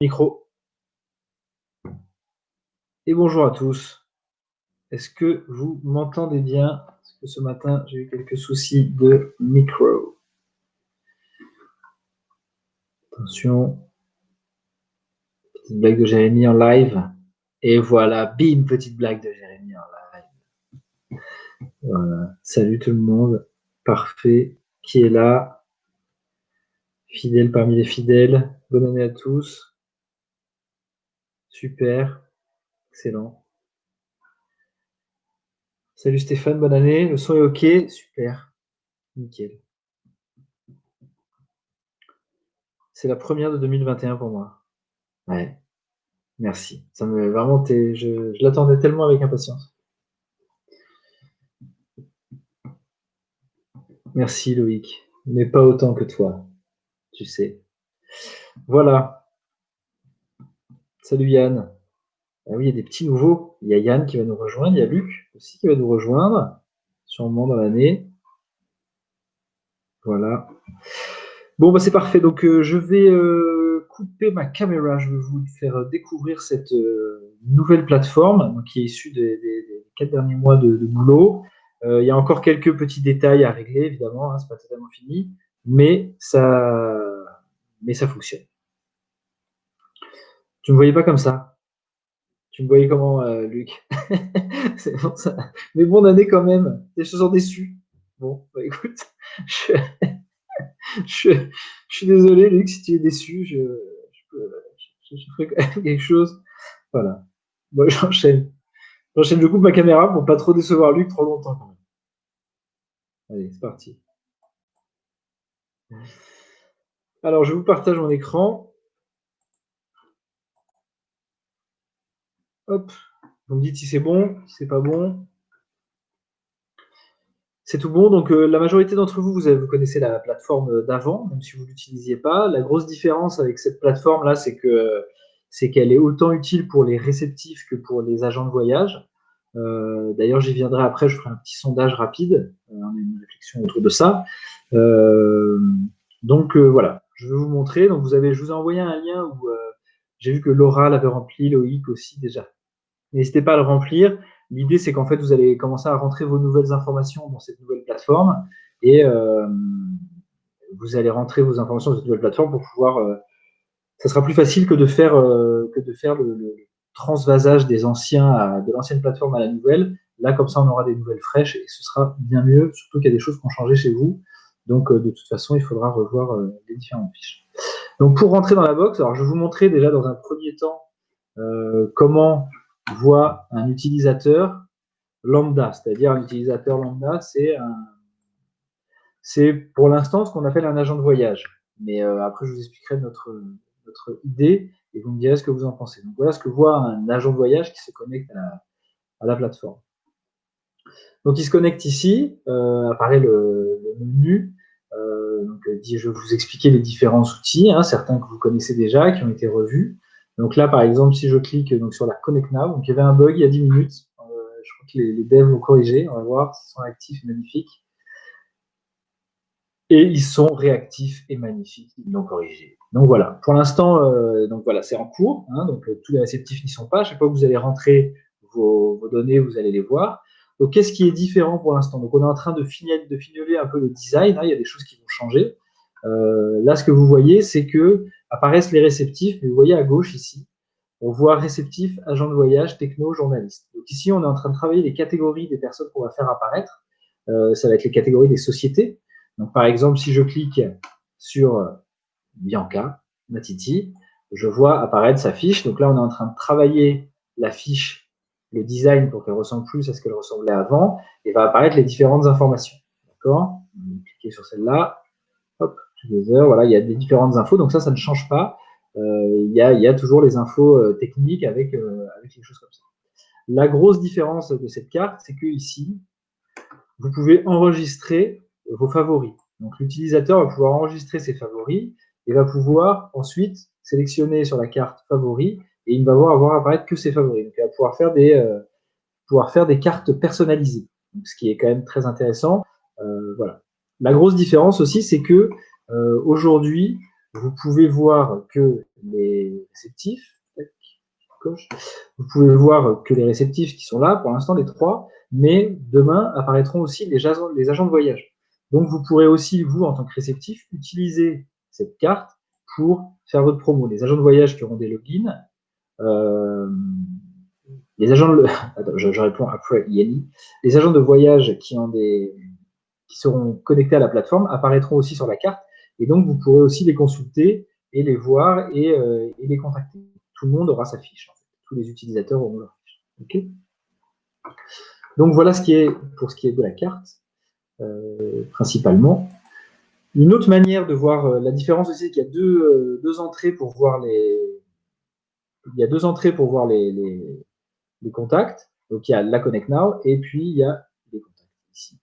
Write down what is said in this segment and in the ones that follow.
Micro. Et bonjour à tous. Est-ce que vous m'entendez bien? Parce que ce matin, j'ai eu quelques soucis de micro. Attention. Petite blague de Jérémy en live. Et voilà, bim, petite blague de Jérémy en live. Voilà. Salut tout le monde. Parfait. Qui est là? Fidèle parmi les fidèles. Bonne année à tous. Super. Excellent. Salut Stéphane, bonne année. Le son est OK? Super. Nickel. C'est la première de 2021 pour moi. Ouais. Merci. Ça me vraiment, je l'attendais tellement avec impatience. Merci Loïc, mais pas autant que toi, tu sais. Voilà. Salut Yann. Ah oui, il y a des petits nouveaux. Il y a Yann qui va nous rejoindre, il y a Luc aussi qui va nous rejoindre, sûrement dans l'année. Voilà. Bon, bah c'est parfait. Donc, je vais couper ma caméra. Je vais vous faire découvrir cette nouvelle plateforme donc, qui est issue des 4 derniers mois de boulot. Il y a encore quelques petits détails à régler, évidemment. Hein, c'est pas totalement fini, mais ça fonctionne. Tu me voyais pas comme ça. Tu me voyais comment, Luc? C'est bon, ça. Mais bonne année quand même. T'es toujours déçu. Bon, bah écoute, je, je, je suis désolé, Luc, si tu es déçu, je ferai quand même quelque chose. Voilà. Bon, j'enchaîne. J'enchaîne, je coupe ma caméra pour pas trop décevoir Luc trop longtemps quand même. Allez, c'est parti. Alors, je vous partage mon écran. Hop. Vous me dites si c'est bon, si c'est pas bon. C'est tout bon. Donc, la majorité d'entre vous, vous connaissez la plateforme d'avant, même si vous ne l'utilisiez pas. La grosse différence avec cette plateforme-là, c'est qu'elle est autant utile pour les réceptifs que pour les agents de voyage. D'ailleurs, j'y viendrai après, je ferai un petit sondage rapide, une réflexion autour de ça. Donc, voilà, je vais vous montrer. Donc, je vous ai envoyé un lien où j'ai vu que Laura l'avait rempli, Loïc aussi déjà. N'hésitez pas à le remplir. L'idée, c'est qu'en fait, vous allez commencer à rentrer vos nouvelles informations dans cette nouvelle plateforme et vous allez rentrer vos informations dans cette nouvelle plateforme pour pouvoir. Ça sera plus facile que de faire le transvasage de l'ancienne plateforme à la nouvelle. Là, comme ça, on aura des nouvelles fraîches et ce sera bien mieux, surtout qu'il y a des choses qui ont changé chez vous. Donc, de toute façon, il faudra revoir les différentes fiches. Donc, pour rentrer dans la box, alors je vais vous montrer déjà dans un premier temps comment voit un utilisateur lambda. C'est-à-dire un utilisateur lambda, c'est pour l'instant ce qu'on appelle un agent de voyage. Mais après, je vous expliquerai notre idée et vous me direz ce que vous en pensez. Donc voilà ce que voit un agent de voyage qui se connecte à la plateforme. Donc il se connecte ici, apparaît le menu. Donc, je vais vous expliquer les différents outils, hein, certains que vous connaissez déjà, qui ont été revus. Donc là, par exemple, si je clique donc, sur la Connect Now, donc il y avait un bug il y a 10 minutes. Je crois que les devs l'ont corrigé. On va voir s'ils sont actifs et magnifiques. Et ils sont réactifs et magnifiques. Ils l'ont corrigé. Donc voilà, pour l'instant, c'est en cours. Hein, donc tous les réceptifs n'y sont pas. À chaque fois que vous allez rentrer vos données, vous allez les voir. Donc qu'est-ce qui est différent pour l'instant? Donc on est en train de fignoler un peu le design. Hein, il y a des choses qui vont changer. Là, ce que vous voyez, c'est que apparaissent les réceptifs. Mais vous voyez à gauche ici, on voit réceptif, agent de voyage, techno, journaliste. Donc ici, on est en train de travailler les catégories des personnes qu'on va faire apparaître. Ça va être les catégories des sociétés. Donc, par exemple, si je clique sur Bianca, Matiti, je vois apparaître sa fiche. Donc là, on est en train de travailler la fiche, le design pour qu'elle ressemble plus à ce qu'elle ressemblait avant, et va apparaître les différentes informations. D'accord? On va cliquer sur celle-là. Hop, together. Voilà, il y a des différentes infos. Donc ça ne change pas. Il y a toujours les infos techniques avec les choses comme ça. La grosse différence de cette carte, c'est que ici, vous pouvez enregistrer vos favoris. Donc l'utilisateur va pouvoir enregistrer ses favoris et va pouvoir ensuite sélectionner sur la carte favoris et il va avoir apparaître que ses favoris. Donc il va pouvoir faire des cartes personnalisées, donc, ce qui est quand même très intéressant. Voilà. La grosse différence aussi, c'est que aujourd'hui, vous pouvez voir que les réceptifs. Vous pouvez voir que les réceptifs qui sont là, pour l'instant les 3, mais demain apparaîtront aussi les agents de voyage. Donc vous pourrez aussi, vous, en tant que réceptif, utiliser cette carte pour faire votre promo. Les agents de voyage qui auront des logins, les agents de... Attends, je réponds après Yanni. Les agents de voyage qui seront connectés à la plateforme apparaîtront aussi sur la carte, et donc vous pourrez aussi les consulter et les voir et les contacter. Tout le monde aura sa fiche. En fait. Tous les utilisateurs auront leur fiche. Okay, donc voilà pour ce qui est de la carte, principalement. Une autre manière de voir la différence aussi, c'est qu'il y a deux entrées pour voir les contacts. Donc il y a la Connect Now et puis il y a les contacts ici,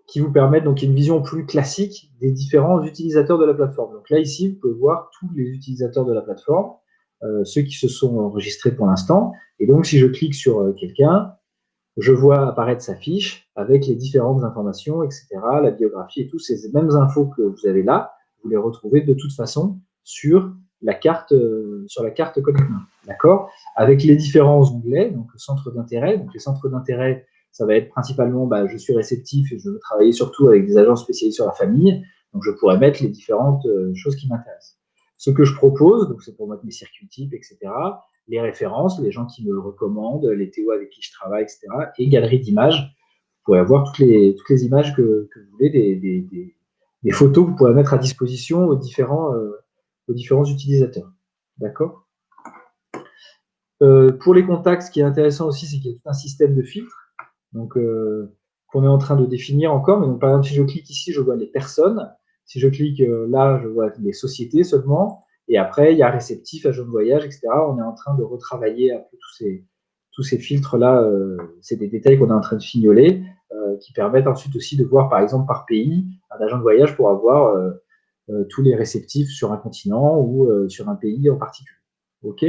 qui vous permettent donc une vision plus classique des différents utilisateurs de la plateforme. Donc là ici, vous pouvez voir tous les utilisateurs de la plateforme, ceux qui se sont enregistrés pour l'instant. Et donc si je clique sur quelqu'un, je vois apparaître sa fiche avec les différentes informations, etc., la biographie et tous ces mêmes infos que vous avez là, vous les retrouvez de toute façon sur la carte Connect Now, d'accord? Avec les différents onglets, donc le centre d'intérêt. Donc les centres d'intérêt, ça va être principalement, je suis réceptif et je veux travailler surtout avec des agents spécialisés sur la famille, donc je pourrais mettre les différentes choses qui m'intéressent. Ce que je propose, donc c'est pour mettre mes circuits types, etc., les références, les gens qui me le recommandent, les TO avec qui je travaille, etc., et galerie d'images. Vous pourrez avoir toutes les images que vous voulez, des photos que vous pourrez mettre à disposition aux différents utilisateurs. D'accord? Pour les contacts, ce qui est intéressant aussi, c'est qu'il y a tout un système de filtres, donc qu'on est en train de définir encore. Mais donc, par exemple, si je clique ici, je vois les personnes. Si je clique là, je vois les sociétés seulement. Et après, il y a réceptif, agent de voyage, etc. On est en train de retravailler un peu tous ces filtres-là. C'est des détails qu'on est en train de fignoler, qui permettent ensuite aussi de voir, par exemple, par pays, un agent de voyage pour avoir tous les réceptifs sur un continent ou sur un pays en particulier. OK ?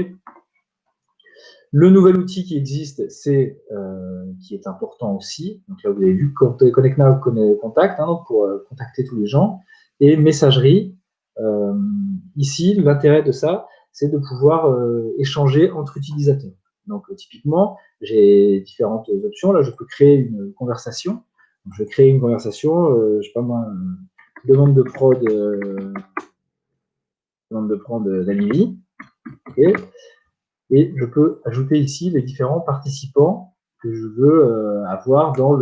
Le nouvel outil qui existe, qui est important aussi. Donc là, vous avez vu Connect Now, Contact, donc pour contacter tous les gens. Et messagerie. Ici, l'intérêt de ça, c'est de pouvoir échanger entre utilisateurs. Donc typiquement, j'ai différentes options. Là, je peux créer une conversation. Donc, je vais créer une conversation, je ne sais pas moi, demande de prod d'Amélie. Okay. Et je peux ajouter ici les différents participants que je veux avoir dans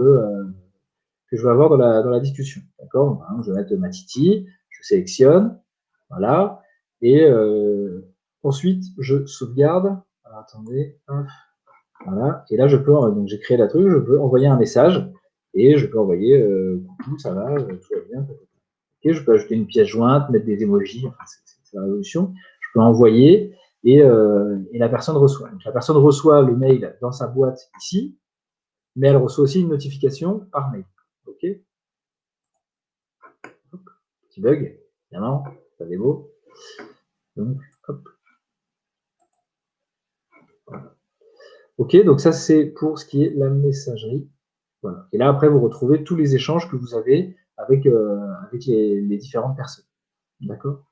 la discussion. D'accord? Je vais mettre Matiti, je sélectionne, voilà, et ensuite je sauvegarde. Alors, attendez, voilà, et là je peux, donc j'ai créé la truc, je peux envoyer un message et je peux envoyer coucou, ça va, tout va bien. Okay, je peux ajouter une pièce jointe, mettre des emojis, enfin, c'est la révolution. Je peux envoyer et la personne reçoit. Donc, la personne reçoit le mail dans sa boîte ici, mais elle reçoit aussi une notification par mail. OK? Hop, petit bug, évidemment, pas des mots. Donc, hop. Voilà. OK, donc ça, c'est pour ce qui est la messagerie. Voilà. Et là, après, vous retrouvez tous les échanges que vous avez avec les différentes personnes. D'accord?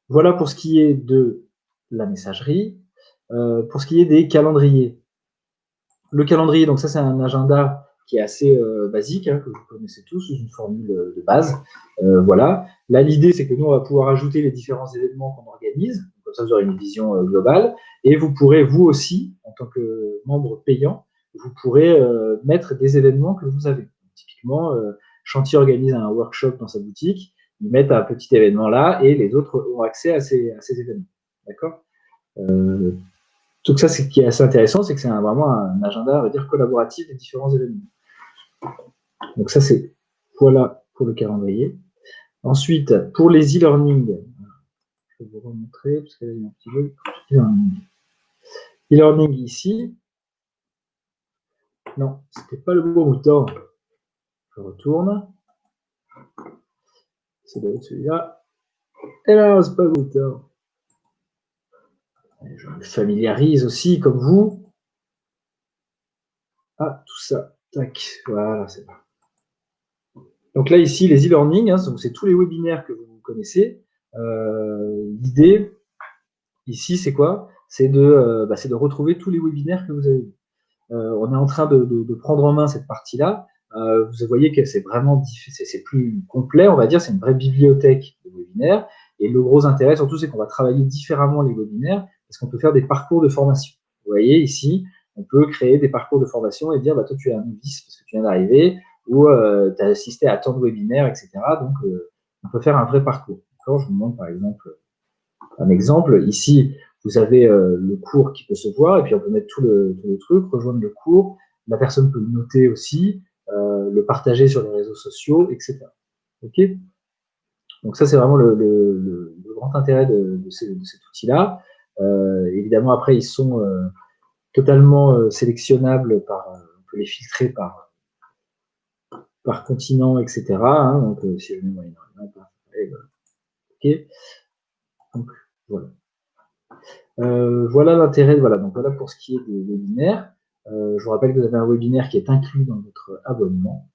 Voilà pour ce qui est de la messagerie. Pour ce qui est des calendriers. Le calendrier, donc ça, c'est un agenda qui est assez basique, que vous connaissez tous, une formule de base. Voilà. Là, l'idée, c'est que nous, on va pouvoir ajouter les différents événements qu'on organise. Comme ça, vous aurez une vision globale. Et vous pourrez, vous aussi, en tant que membre payant, vous pourrez mettre des événements que vous avez. Donc, typiquement, Chantier organise un workshop dans sa boutique. Ils mettent un petit événement là et les autres ont accès à ces événements. D'accord? Donc ça, ce qui est assez intéressant, c'est que c'est vraiment un agenda, on va dire, collaboratif des différents événements. Donc ça, c'est voilà pour le calendrier. Ensuite, pour les e-learning, je vais vous remontrer, parce qu'il y a un petit jeu. E-learning ici. Non, c'était pas le bon bouton. Je retourne. C'est celui-là. Et là, c'est pas le bouton. Je me familiarise aussi, comme vous. Ah, tout ça. Tac. Voilà, c'est bon. Donc là, ici, les e-learning, c'est tous les webinaires que vous connaissez. L'idée, ici, c'est quoi? C'est de retrouver tous les webinaires que vous avez vus. On est en train de prendre en main cette partie-là. Vous voyez que c'est vraiment c'est plus complet, on va dire, c'est une vraie bibliothèque de webinaires. Et le gros intérêt, surtout, c'est qu'on va travailler différemment les webinaires parce qu'on peut faire des parcours de formation. Vous voyez, ici, on peut créer des parcours de formation et dire, bah, toi, tu es un novice parce que tu viens d'arriver ou tu as assisté à tant de webinaires, etc. Donc, on peut faire un vrai parcours. Je vous montre, par exemple, un exemple. Ici, vous avez le cours qui peut se voir, et puis on peut mettre tout le truc, rejoindre le cours. La personne peut le noter aussi, le partager sur les réseaux sociaux, etc. Ok. Donc ça, c'est vraiment le grand intérêt de cet outil-là. Évidemment, après, ils sont totalement sélectionnables on peut les filtrer par continent, etc. Hein, donc, si je mets Moyen-Orient, ok. Donc, voilà. Voilà l'intérêt, voilà, donc voilà pour ce qui est des webinaires. Je vous rappelle que vous avez un webinaire qui est inclus dans votre abonnement.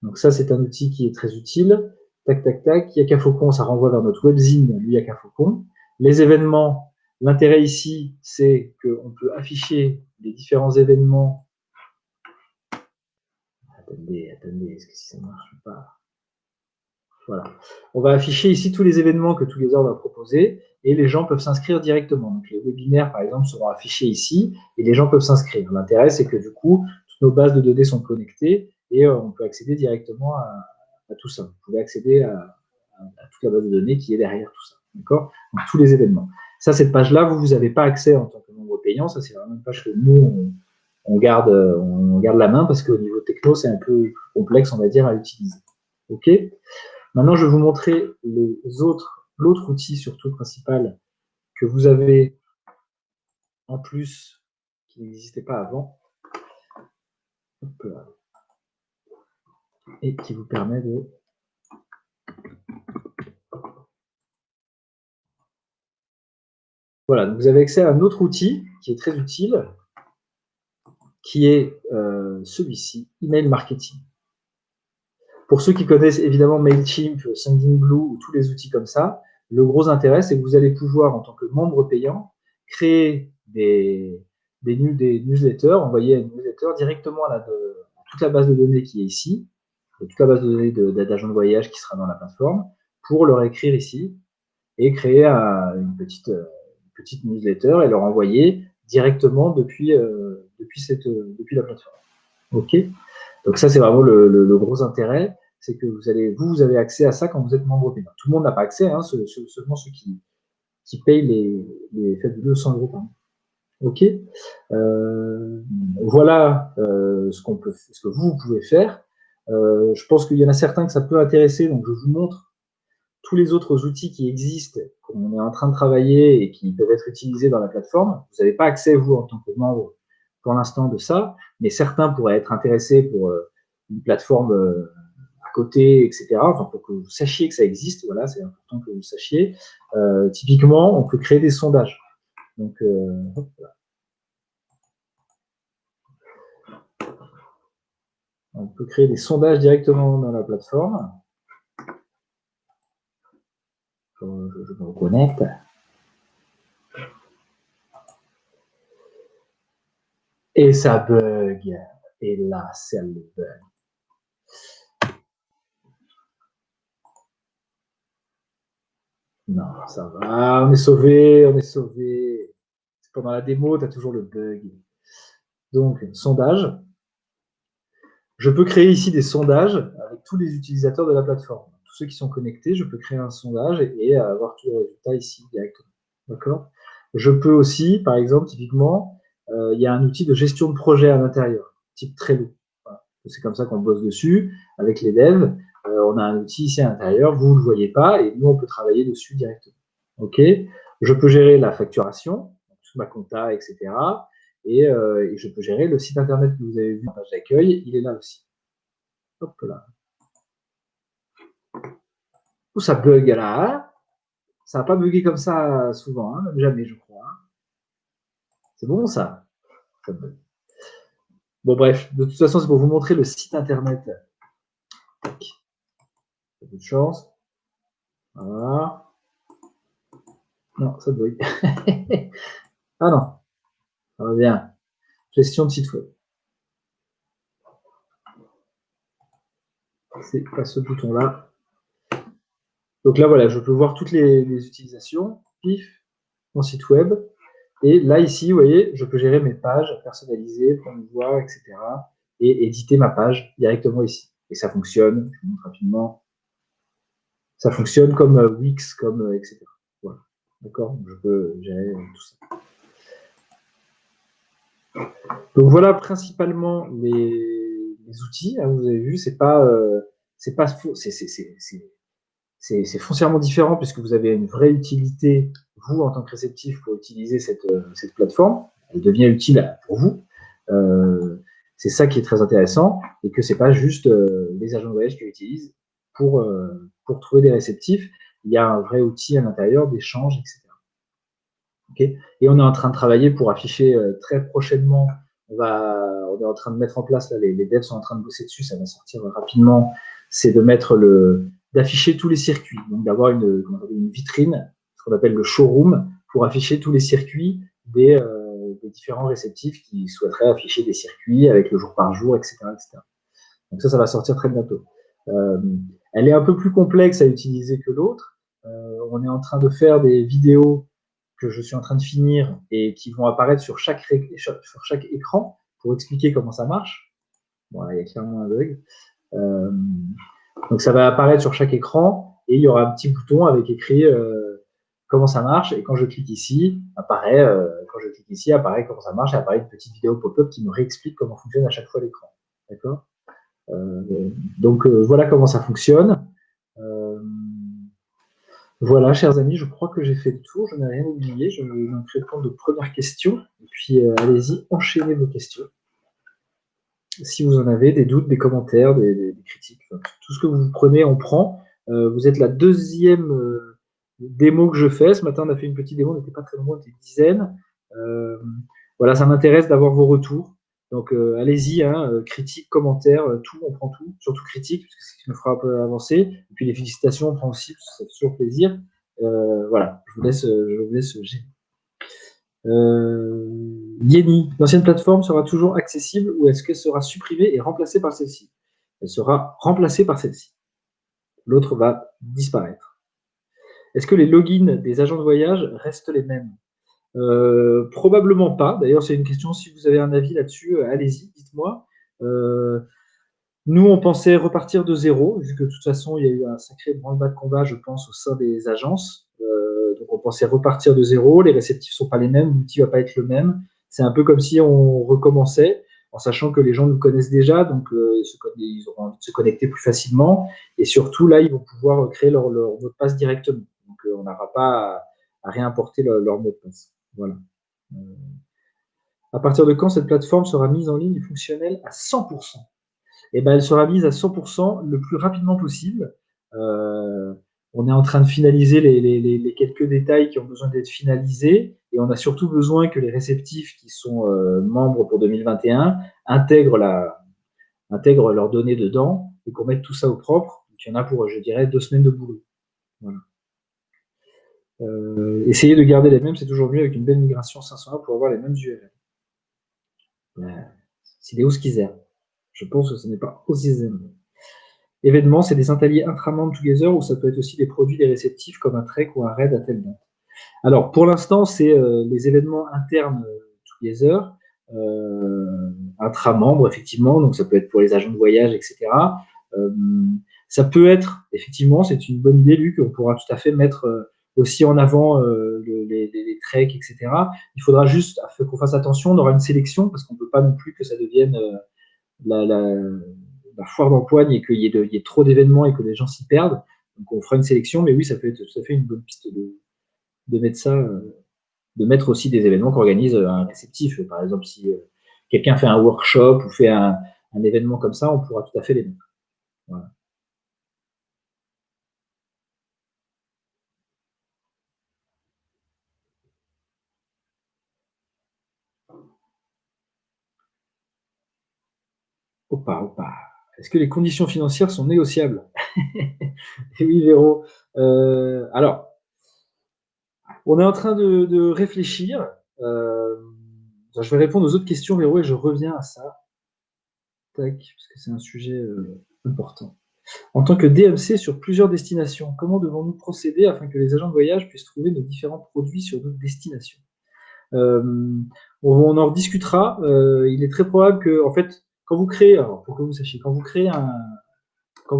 Donc ça, c'est un outil qui est très utile. Tac, tac, tac. Yakafocon, ça renvoie vers notre webzine, lui Yakafocon. Les événements, l'intérêt ici, c'est qu'on peut afficher les différents événements. Attendez, est-ce que si ça ne marche pas? Voilà. On va afficher ici tous les événements que tous les ordres ont proposés et les gens peuvent s'inscrire directement. Donc les webinaires, par exemple, seront affichés ici et les gens peuvent s'inscrire. L'intérêt, c'est que du coup, toutes nos bases de données sont connectées et on peut accéder directement à tout ça. Vous pouvez accéder à toute la base de données qui est derrière tout ça. D'accord? Donc tous les événements. Ça, cette page-là, vous n'avez pas accès en tant que membre payant. Ça, c'est vraiment une page que nous, on garde la main parce qu'au niveau techno, c'est un peu plus complexe, on va dire, à utiliser. OK? Maintenant, je vais vous montrer l'autre outil surtout principal que vous avez en plus, qui n'existait pas avant, et qui vous permet de... Voilà, donc vous avez accès à un autre outil qui est très utile, qui est celui-ci, Email Marketing. Pour ceux qui connaissent évidemment Mailchimp, Sendinblue ou tous les outils comme ça, le gros intérêt, c'est que vous allez pouvoir, en tant que membre payant, créer des newsletters, envoyer une newsletter directement à toute la base de données qui est ici, toute la base de données d'agents de voyage qui sera dans la plateforme, pour leur écrire ici et créer une petite newsletter et leur envoyer directement depuis la plateforme. OK. Donc ça, c'est vraiment le gros intérêt, c'est que vous avez accès à ça quand vous êtes membre payant. Tout le monde n'a pas accès, hein, seulement ceux qui payent les fabuleux 100 € par mois. OK. Voilà ce que vous pouvez faire. Je pense qu'il y en a certains que ça peut intéresser, donc je vous montre tous les autres outils qui existent, qu'on est en train de travailler et qui peuvent être utilisés dans la plateforme. Vous n'avez pas accès, vous, en tant que membre, pour l'instant, de ça, mais certains pourraient être intéressés pour une plateforme à côté, etc. Enfin, pour que vous sachiez que ça existe, voilà, c'est important que vous le sachiez. Typiquement, on peut créer des sondages. Donc, hop là. On peut créer des sondages directement dans la plateforme. Je me reconnecte. Et ça bug. Et là, c'est le bug. Non, ça va, on est sauvé, on est sauvé. Pendant la démo, tu as toujours le bug. Donc, sondage. Je peux créer ici des sondages avec tous les utilisateurs de la plateforme. Tous ceux qui sont connectés, je peux créer un sondage et avoir tous les résultats ici directement. D'accord? Je peux aussi, par exemple, typiquement, il y a un outil de gestion de projet à l'intérieur, type Trello. Voilà. C'est comme ça qu'on bosse dessus avec les devs. On a un outil ici à l'intérieur, vous ne le voyez pas, et nous, on peut travailler dessus directement. OK? Je peux gérer la facturation, toute ma compta, etc. Et je peux gérer le site internet que vous avez vu en page d'accueil, il est là aussi. Hop là. Où ça bug là, hein? Ça n'a pas bugué comme ça souvent, hein, même jamais, je crois. Hein. C'est bon ça, ça bug. Bon bref, de toute façon, c'est pour vous montrer le site internet. Tac. Beaucoup de chance. Voilà. Non, ça bug. Ah non, ça va bien. Gestion de site web. C'est pas ce bouton-là. Donc là, voilà, je peux voir toutes les utilisations. Pif, mon site web. Et là, ici, vous voyez, je peux gérer mes pages, personnaliser, promouvoir, etc. Et éditer ma page directement ici. Et ça fonctionne, je vous montre rapidement. Ça fonctionne comme Wix, comme etc. Voilà. D'accord. Je peux gérer tout ça. Donc voilà principalement les outils. Hein, vous avez vu, c'est foncièrement différent puisque vous avez une vraie utilité, vous, en tant que réceptif, pour utiliser cette plateforme. Elle devient utile pour vous. C'est ça qui est très intéressant et que c'est pas juste les agents de voyage qui l'utilisent pour trouver des réceptifs. Il y a un vrai outil à l'intérieur d'échange, etc. Okay. Et on est en train de travailler pour afficher très prochainement. On est en train de mettre en place, là, les devs sont en train de bosser dessus, ça va sortir rapidement. C'est d'afficher tous les circuits, donc d'avoir une vitrine, ce qu'on appelle le showroom, pour afficher tous les circuits des différents réceptifs qui souhaiteraient afficher des circuits avec le jour par jour, etc. etc. Donc ça va sortir très bientôt. Elle est un peu plus complexe à utiliser que l'autre. On est en train de faire des vidéos que je suis en train de finir et qui vont apparaître sur chaque écran pour expliquer comment ça marche. Bon, là, il y a clairement un bug. Donc, ça va apparaître sur chaque écran et il y aura un petit bouton avec écrit comment ça marche. Et quand je clique ici, apparaît comment ça marche et apparaît une petite vidéo pop-up qui me réexplique comment fonctionne à chaque fois l'écran. D'accord. Donc, voilà comment ça fonctionne. Voilà, chers amis, je crois que j'ai fait le tour, je n'ai rien oublié, je vais donc répondre aux premières questions, et puis allez-y, enchaînez vos questions. Si vous en avez, des doutes, des commentaires, des critiques, enfin, tout ce que vous prenez, on prend. Vous êtes la deuxième démo que je fais. Ce matin, on a fait une petite démo, on n'était pas très nombreux, on était une dizaine. Voilà, ça m'intéresse d'avoir vos retours. Donc allez-y, hein, critiques, commentaires, tout, on prend tout, surtout critiques, parce que c'est ce qui me fera un peu avancer. Et puis les félicitations, on prend aussi, parce que ça fait toujours plaisir. Voilà, je vous laisse gérer. Yeni, l'ancienne plateforme sera toujours accessible ou est-ce qu'elle sera supprimée et remplacée par celle-ci? Elle sera remplacée par celle-ci. L'autre va disparaître. Est-ce que les logins des agents de voyage restent les mêmes? Probablement pas. D'ailleurs, c'est une question, si vous avez un avis là-dessus, allez-y, dites-moi. Nous, on pensait repartir de zéro, vu que de toute façon, il y a eu un sacré branle-bas de combat, je pense, au sein des agences. Donc, on pensait repartir de zéro. Les réceptifs ne sont pas les mêmes, l'outil ne va pas être le même. C'est un peu comme si on recommençait, en sachant que les gens nous connaissent déjà, donc ils auront envie de se connecter plus facilement. Et surtout, là, ils vont pouvoir créer leur mot de passe directement. Donc, on n'aura pas à réimporter leur mot de passe. Voilà. À partir de quand cette plateforme sera mise en ligne et fonctionnelle à 100%? Eh ben, elle sera mise à 100% le plus rapidement possible. On est en train de finaliser les quelques détails qui ont besoin d'être finalisés et on a surtout besoin que les réceptifs qui sont membres pour 2021 intègrent leurs données dedans et qu'on mette tout ça au propre. Donc, il y en a pour, je dirais, 2 semaines de boulot. Voilà. Essayer de garder les mêmes, c'est toujours mieux avec une belle migration 501 pour avoir les mêmes URL. C'est des Houskizer. Je pense que ce n'est pas aussi simple. Événements, c'est des intaliers intra-membres together ou ça peut être aussi des produits des réceptifs comme un trek ou un raid à telle date. Alors, pour l'instant, c'est les événements internes together, intra-membres, effectivement, donc ça peut être pour les agents de voyage, etc. Ça peut être, effectivement, c'est une bonne idée, Luc, on pourra tout à fait mettre aussi en avant les treks, etc. Il faudra juste qu'on fasse attention, on aura une sélection parce qu'on ne peut pas non plus que ça devienne la foire d'empoigne et qu'il y ait trop d'événements et que les gens s'y perdent. Donc on fera une sélection, mais oui, ça peut être tout à fait une bonne piste de mettre ça, de mettre aussi des événements qu'organise un réceptif. Par exemple, si quelqu'un fait un workshop ou fait un événement comme ça, on pourra tout à fait les mettre. Voilà. Opa, opa. Est-ce que les conditions financières sont négociables? Oui, Véro. Alors, On est en train de réfléchir. Je vais répondre aux autres questions, Véro, et je reviens à ça. Tac, parce que c'est un sujet important. En tant que DMC sur plusieurs destinations, comment devons-nous procéder afin que les agents de voyage puissent trouver nos différents produits sur notre destination? On en rediscutera. Il est très probable que, en fait, quand vous créez, alors pour que vous sachiez, quand vous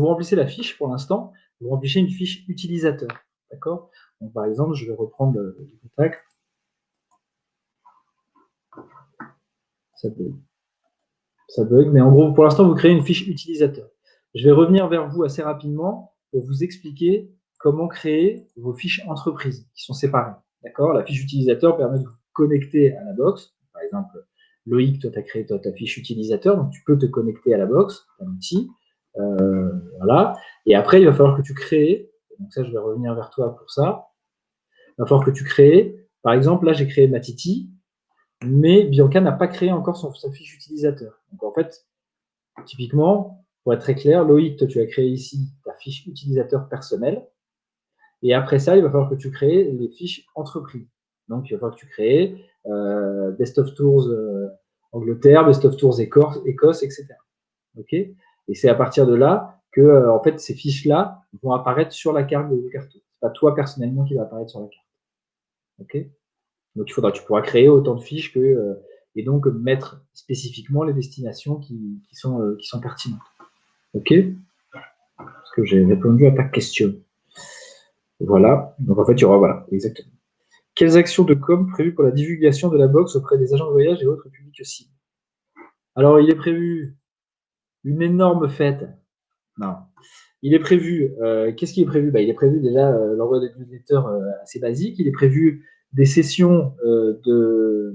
remplissez la fiche, pour l'instant, vous remplissez une fiche utilisateur. D'accord? Donc, par exemple, je vais reprendre le contact. Ça bug, mais en gros, pour l'instant, vous créez une fiche utilisateur. Je vais revenir vers vous assez rapidement pour vous expliquer comment créer vos fiches entreprises qui sont séparées. D'accord? La fiche utilisateur permet de vous connecter à la box. Par exemple, Loïc, toi, tu as créé ta fiche utilisateur, donc tu peux te connecter à la box, un outil. Voilà. Et après, il va falloir que tu crées, donc ça, je vais revenir vers toi pour ça. Il va falloir que tu crées, par exemple, là, j'ai créé Matiti, mais Bianca n'a pas créé encore sa fiche utilisateur. Donc, en fait, typiquement, pour être très clair, Loïc, toi, tu as créé ici ta fiche utilisateur personnelle. Et après ça, il va falloir que tu crées les fiches entreprises. Donc, il va falloir que tu crées Best of Tours Angleterre, Best of Tours Écosse, etc. OK? Et c'est à partir de là que, en fait, ces fiches-là vont apparaître sur la carte de carton. C'est pas toi personnellement qui va apparaître sur la carte. OK? Donc, tu pourras créer autant de fiches que, et donc mettre spécifiquement les destinations qui sont pertinentes. OK? Parce que j'ai répondu à ta question. Voilà. Donc, en fait, il y aura, voilà, exactement. Quelles actions de com prévues pour la divulgation de la box auprès des agents de voyage et autres publics cibles? Alors, il est prévu une énorme fête. Non. Il est prévu, qu'est-ce qui est prévu? Il est prévu déjà l'envoi des newsletters assez basique. Il est prévu des sessions de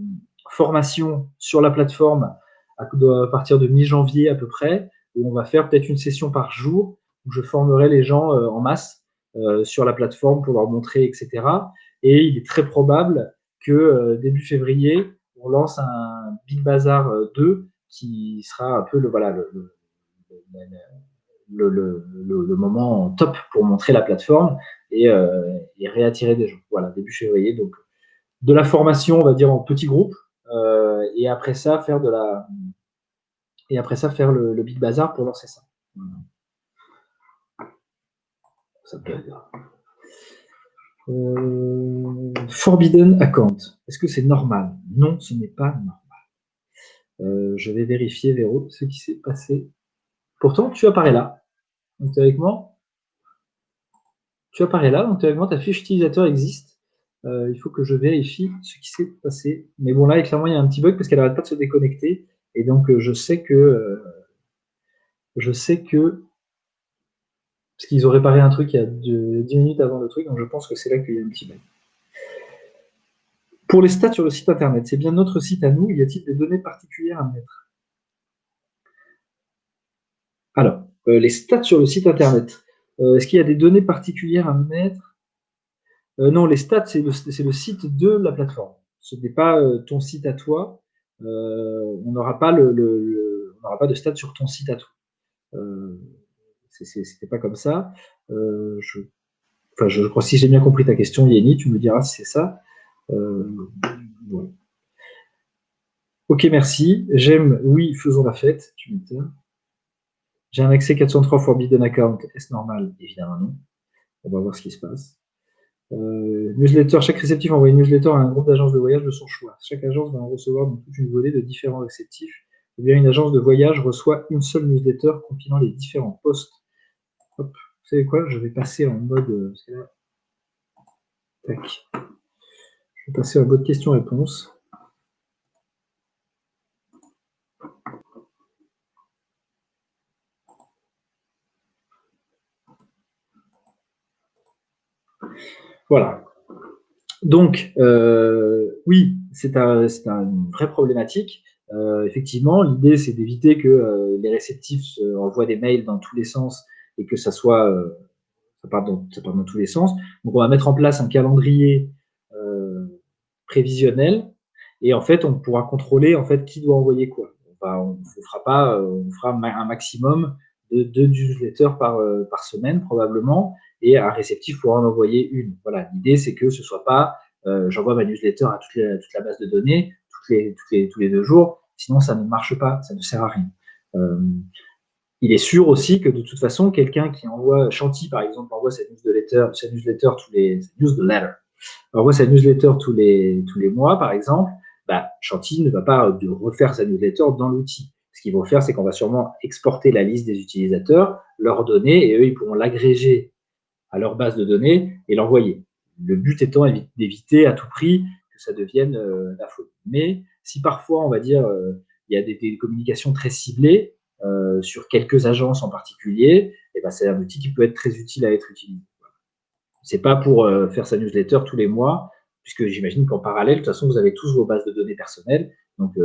formation sur la plateforme à partir de mi-janvier à peu près, où on va faire peut-être une session par jour, où je formerai les gens en masse sur la plateforme pour leur montrer, etc. Et il est très probable que début février, on lance un Big Bazar 2 qui sera un peu le moment top pour montrer la plateforme et réattirer des gens. Voilà, début février. Donc, de la formation, on va dire, en petits groupes. Et après ça, faire le Big Bazar pour lancer ça. Ça peut être... Forbidden Account. Est-ce que c'est normal? Non, ce n'est pas normal. Je vais vérifier, Véro, ce qui s'est passé. Pourtant, tu apparais là. Donc, théoriquement, tu apparais là. Donc, théoriquement, ta fiche utilisateur existe. Il faut que je vérifie ce qui s'est passé. Mais bon, là, clairement, il y a un petit bug parce qu'elle n'arrête pas de se déconnecter. Et donc, je sais que parce qu'ils ont réparé un truc il y a 10 minutes avant le truc, donc je pense que c'est là qu'il y a un petit bug. Pour les stats sur le site internet, c'est bien notre site à nous. Y a-t-il des données particulières à mettre? Alors, les stats sur le site internet. Est-ce qu'il y a des données particulières à mettre? Non, les stats, c'est le site de la plateforme. Ce n'est pas ton site à toi. On n'aura pas on n'aura pas de stats sur ton site à toi. C'était pas comme ça. Je crois, si j'ai bien compris ta question, Yéni, tu me diras si c'est ça. Bon. Ok, merci. J'aime, oui, faisons la fête. Tu m'étonnes. J'ai un accès 403 Forbidden Account. Est-ce normal? Évidemment non. On va voir ce qui se passe. Newsletter. Chaque réceptif envoie une newsletter à un groupe d'agences de voyage de son choix. Chaque agence va en recevoir donc toute une volée de différents réceptifs. Eh bien, une agence de voyage reçoit une seule newsletter compilant les différents posts. Hop. Vous savez quoi? Je vais passer en mode... tac. Je vais passer en mode question-réponse. Voilà. Donc, oui, c'est une vraie problématique. Effectivement, l'idée, c'est d'éviter que les réceptifs envoient des mails dans tous les sens et que ça parte dans tous les sens. Donc, on va mettre en place un calendrier prévisionnel et en fait, on pourra contrôler en fait qui doit envoyer quoi. On fera un maximum de 2 newsletters par semaine probablement et un réceptif pourra en envoyer une. Voilà, l'idée c'est que ce soit pas j'envoie ma newsletter à toute la base de données tous les 2 jours. Sinon, ça ne marche pas, ça ne sert à rien. Il est sûr aussi que de toute façon, quelqu'un qui envoie, Chanty par exemple, envoie sa newsletter tous les mois, par exemple, bah, Chanty ne va pas refaire sa newsletter dans l'outil. Ce qu'ils vont faire, c'est qu'on va sûrement exporter la liste des utilisateurs, leur donner, et eux, ils pourront l'agréger à leur base de données et l'envoyer. Le but étant d'éviter à tout prix que ça devienne la faute. Mais si parfois, on va dire, il y a des communications très ciblées sur quelques agences en particulier, et ben, c'est un outil qui peut être très utile à être utilisé. C'est pas pour faire sa newsletter tous les mois, puisque j'imagine qu'en parallèle, de toute façon, vous avez tous vos bases de données personnelles. Donc,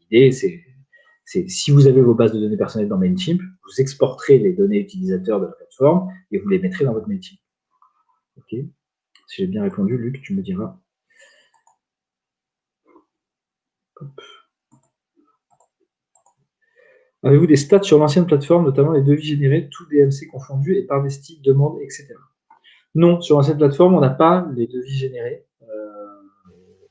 l'idée, c'est si vous avez vos bases de données personnelles dans Mailchimp, vous exporterez les données utilisateurs de la plateforme et vous les mettrez dans votre Mailchimp. Ok. Si j'ai bien répondu, Luc, tu me diras. Avez-vous des stats sur l'ancienne plateforme, notamment les devis générés, tout DMC confondu et par des styles, demandes, etc. Non, sur l'ancienne plateforme, on n'a pas les devis générés.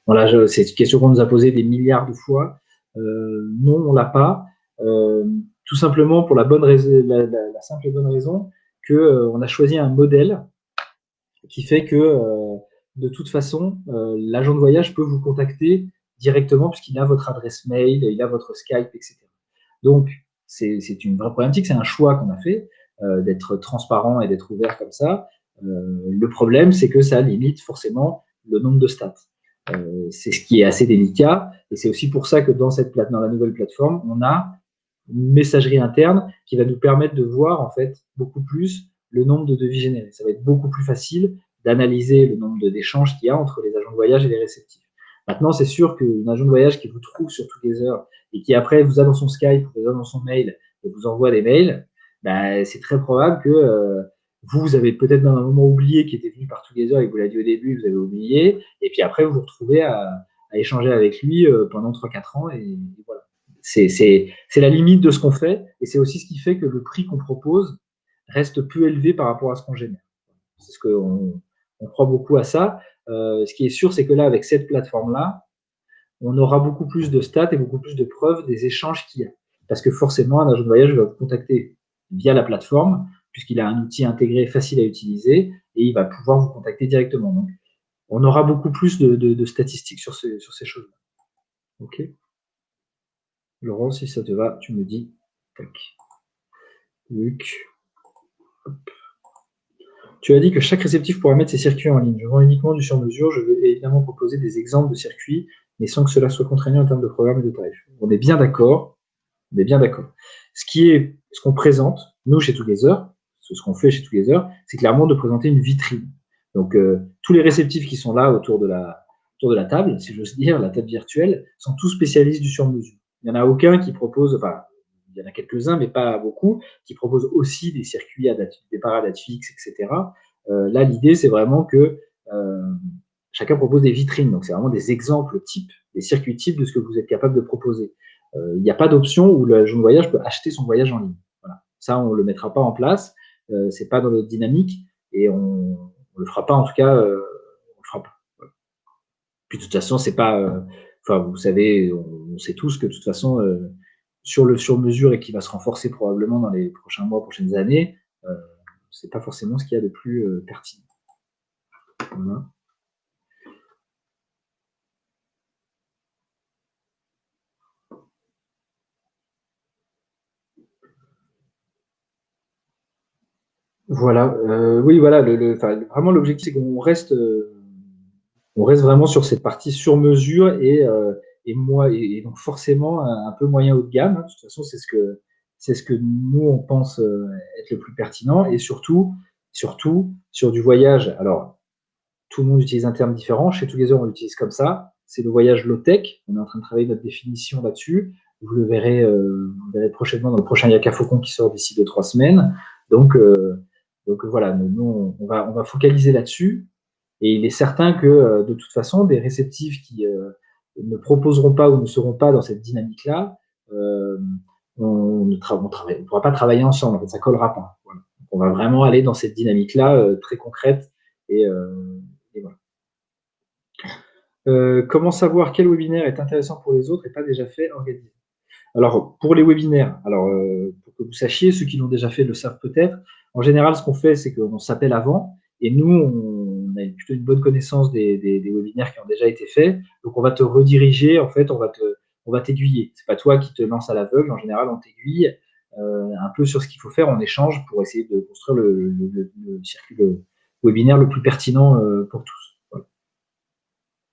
Voilà, c'est une question qu'on nous a posée des milliards de fois. Non, on l'a pas. Tout simplement pour la simple et bonne raison qu'on a choisi un modèle qui fait que de toute façon, l'agent de voyage peut vous contacter directement puisqu'il a votre adresse mail, il a votre Skype, etc. Donc, c'est une vraie problématique, c'est un choix qu'on a fait d'être transparent et d'être ouvert comme ça. Le problème, c'est que ça limite forcément le nombre de stats. C'est ce qui est assez délicat et c'est aussi pour ça que dans la nouvelle plateforme, on a une messagerie interne qui va nous permettre de voir en fait beaucoup plus le nombre de devis générés. Ça va être beaucoup plus facile d'analyser le nombre d'échanges qu'il y a entre les agents de voyage et les réceptifs. Maintenant, c'est sûr qu'un agent de voyage qui vous trouve sur Together et qui après vous a dans son Skype, vous a dans son mail et vous envoie des mails, bah, c'est très probable que vous avez peut-être dans un moment oublié qu'il était venu par Together et vous l'a dit au début, vous avez oublié, et puis après vous vous retrouvez à échanger avec lui pendant 3-4 ans et voilà. C'est la limite de ce qu'on fait et c'est aussi ce qui fait que le prix qu'on propose reste peu élevé par rapport à ce qu'on génère. C'est ce qu'on croit beaucoup à ça. Ce qui est sûr, c'est que là, avec cette plateforme-là, on aura beaucoup plus de stats et beaucoup plus de preuves des échanges qu'il y a. Parce que forcément, un agent de voyage va vous contacter via la plateforme, puisqu'il a un outil intégré facile à utiliser, et il va pouvoir vous contacter directement. Donc, on aura beaucoup plus de statistiques sur ces choses-là. OK. Laurent, si ça te va, tu me dis. Tac. Luc. Hop. Tu as dit que chaque réceptif pourra mettre ses circuits en ligne. Je vends uniquement du sur-mesure. Je veux évidemment proposer des exemples de circuits, mais sans que cela soit contraignant en termes de programme et de tarifs. On est bien d'accord. On est bien d'accord. Ce qu'on présente, nous, chez Together, ce qu'on fait chez Together, c'est clairement de présenter une vitrine. Donc, tous les réceptifs qui sont là autour de la table, si j'ose dire, la table virtuelle, sont tous spécialistes du sur-mesure. Il n'y en a aucun qui propose, enfin, il y en a quelques-uns, mais pas beaucoup, qui proposent aussi des circuits des paradates fixes, etc. Là, l'idée, c'est vraiment que chacun propose des vitrines. Donc, c'est vraiment des exemples types, des circuits types de ce que vous êtes capable de proposer. Il n'y a pas d'option où l'agent de voyage peut acheter son voyage en ligne. Voilà. Ça, on ne le mettra pas en place. Ce n'est pas dans notre dynamique et on ne le fera pas, en tout cas, on ne le fera pas. Voilà. Puis, de toute façon, c'est pas. Enfin, vous savez, on sait tous que de toute façon, sur le sur-mesure et qui va se renforcer probablement dans les prochains mois, prochaines années, c'est pas forcément ce qu'il y a de plus pertinent. Voilà. Voilà, oui, voilà, vraiment l'objectif, c'est qu'on reste vraiment sur cette partie sur mesure et donc forcément un peu moyen haut de gamme. Hein. De toute façon, c'est ce que nous on pense être le plus pertinent et surtout sur du voyage. Alors, tout le monde utilise un terme différent. Chez Together, on l'utilise comme ça. C'est le voyage low-tech. On est en train de travailler notre définition là-dessus. Vous le verrez, prochainement dans le prochain Yaka Faucon qui sort d'ici 2-3 semaines. Donc voilà, nous on va focaliser là-dessus. Et il est certain que de toute façon, des réceptifs qui ne proposeront pas ou ne seront pas dans cette dynamique-là, on ne pourra pas travailler ensemble. En fait, ça collera pas. Voilà. Donc, on va vraiment aller dans cette dynamique-là très concrète et voilà. Comment savoir quel webinaire est intéressant pour les autres et pas déjà fait, organisé? Alors, pour les webinaires, pour que vous sachiez, ceux qui l'ont déjà fait le savent peut-être. En général, ce qu'on fait, c'est qu'on s'appelle avant et nous, on a plutôt une bonne connaissance des webinaires qui ont déjà été faits. Donc, on va te rediriger, en fait, on va t'aiguiller. C'est pas toi qui te lance à l'aveugle. En général, on t'aiguille un peu sur ce qu'il faut faire en échange pour essayer de construire le circuit de webinaire le plus pertinent pour tous. Voilà.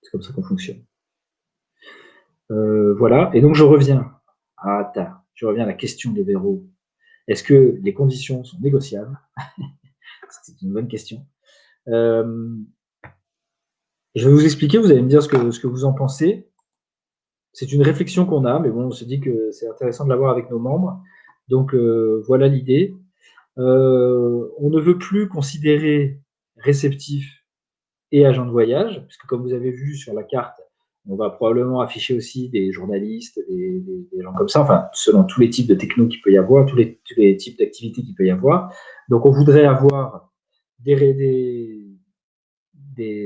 C'est comme ça qu'on fonctionne. Voilà. Et donc, je reviens à la question de Véro. Est-ce que les conditions sont négociables? C'est une bonne question. Je vais vous expliquer, vous allez me dire ce que vous en pensez. C'est une réflexion qu'on a, mais bon, on se dit que c'est intéressant de l'avoir avec nos membres. Donc, voilà l'idée. On ne veut plus considérer réceptif et agent de voyage, puisque comme vous avez vu sur la carte, on va probablement afficher aussi des journalistes, des gens comme ça, enfin, selon tous les types de techno qu'il peut y avoir, tous les types d'activités qu'il peut y avoir. Donc, on voudrait avoir des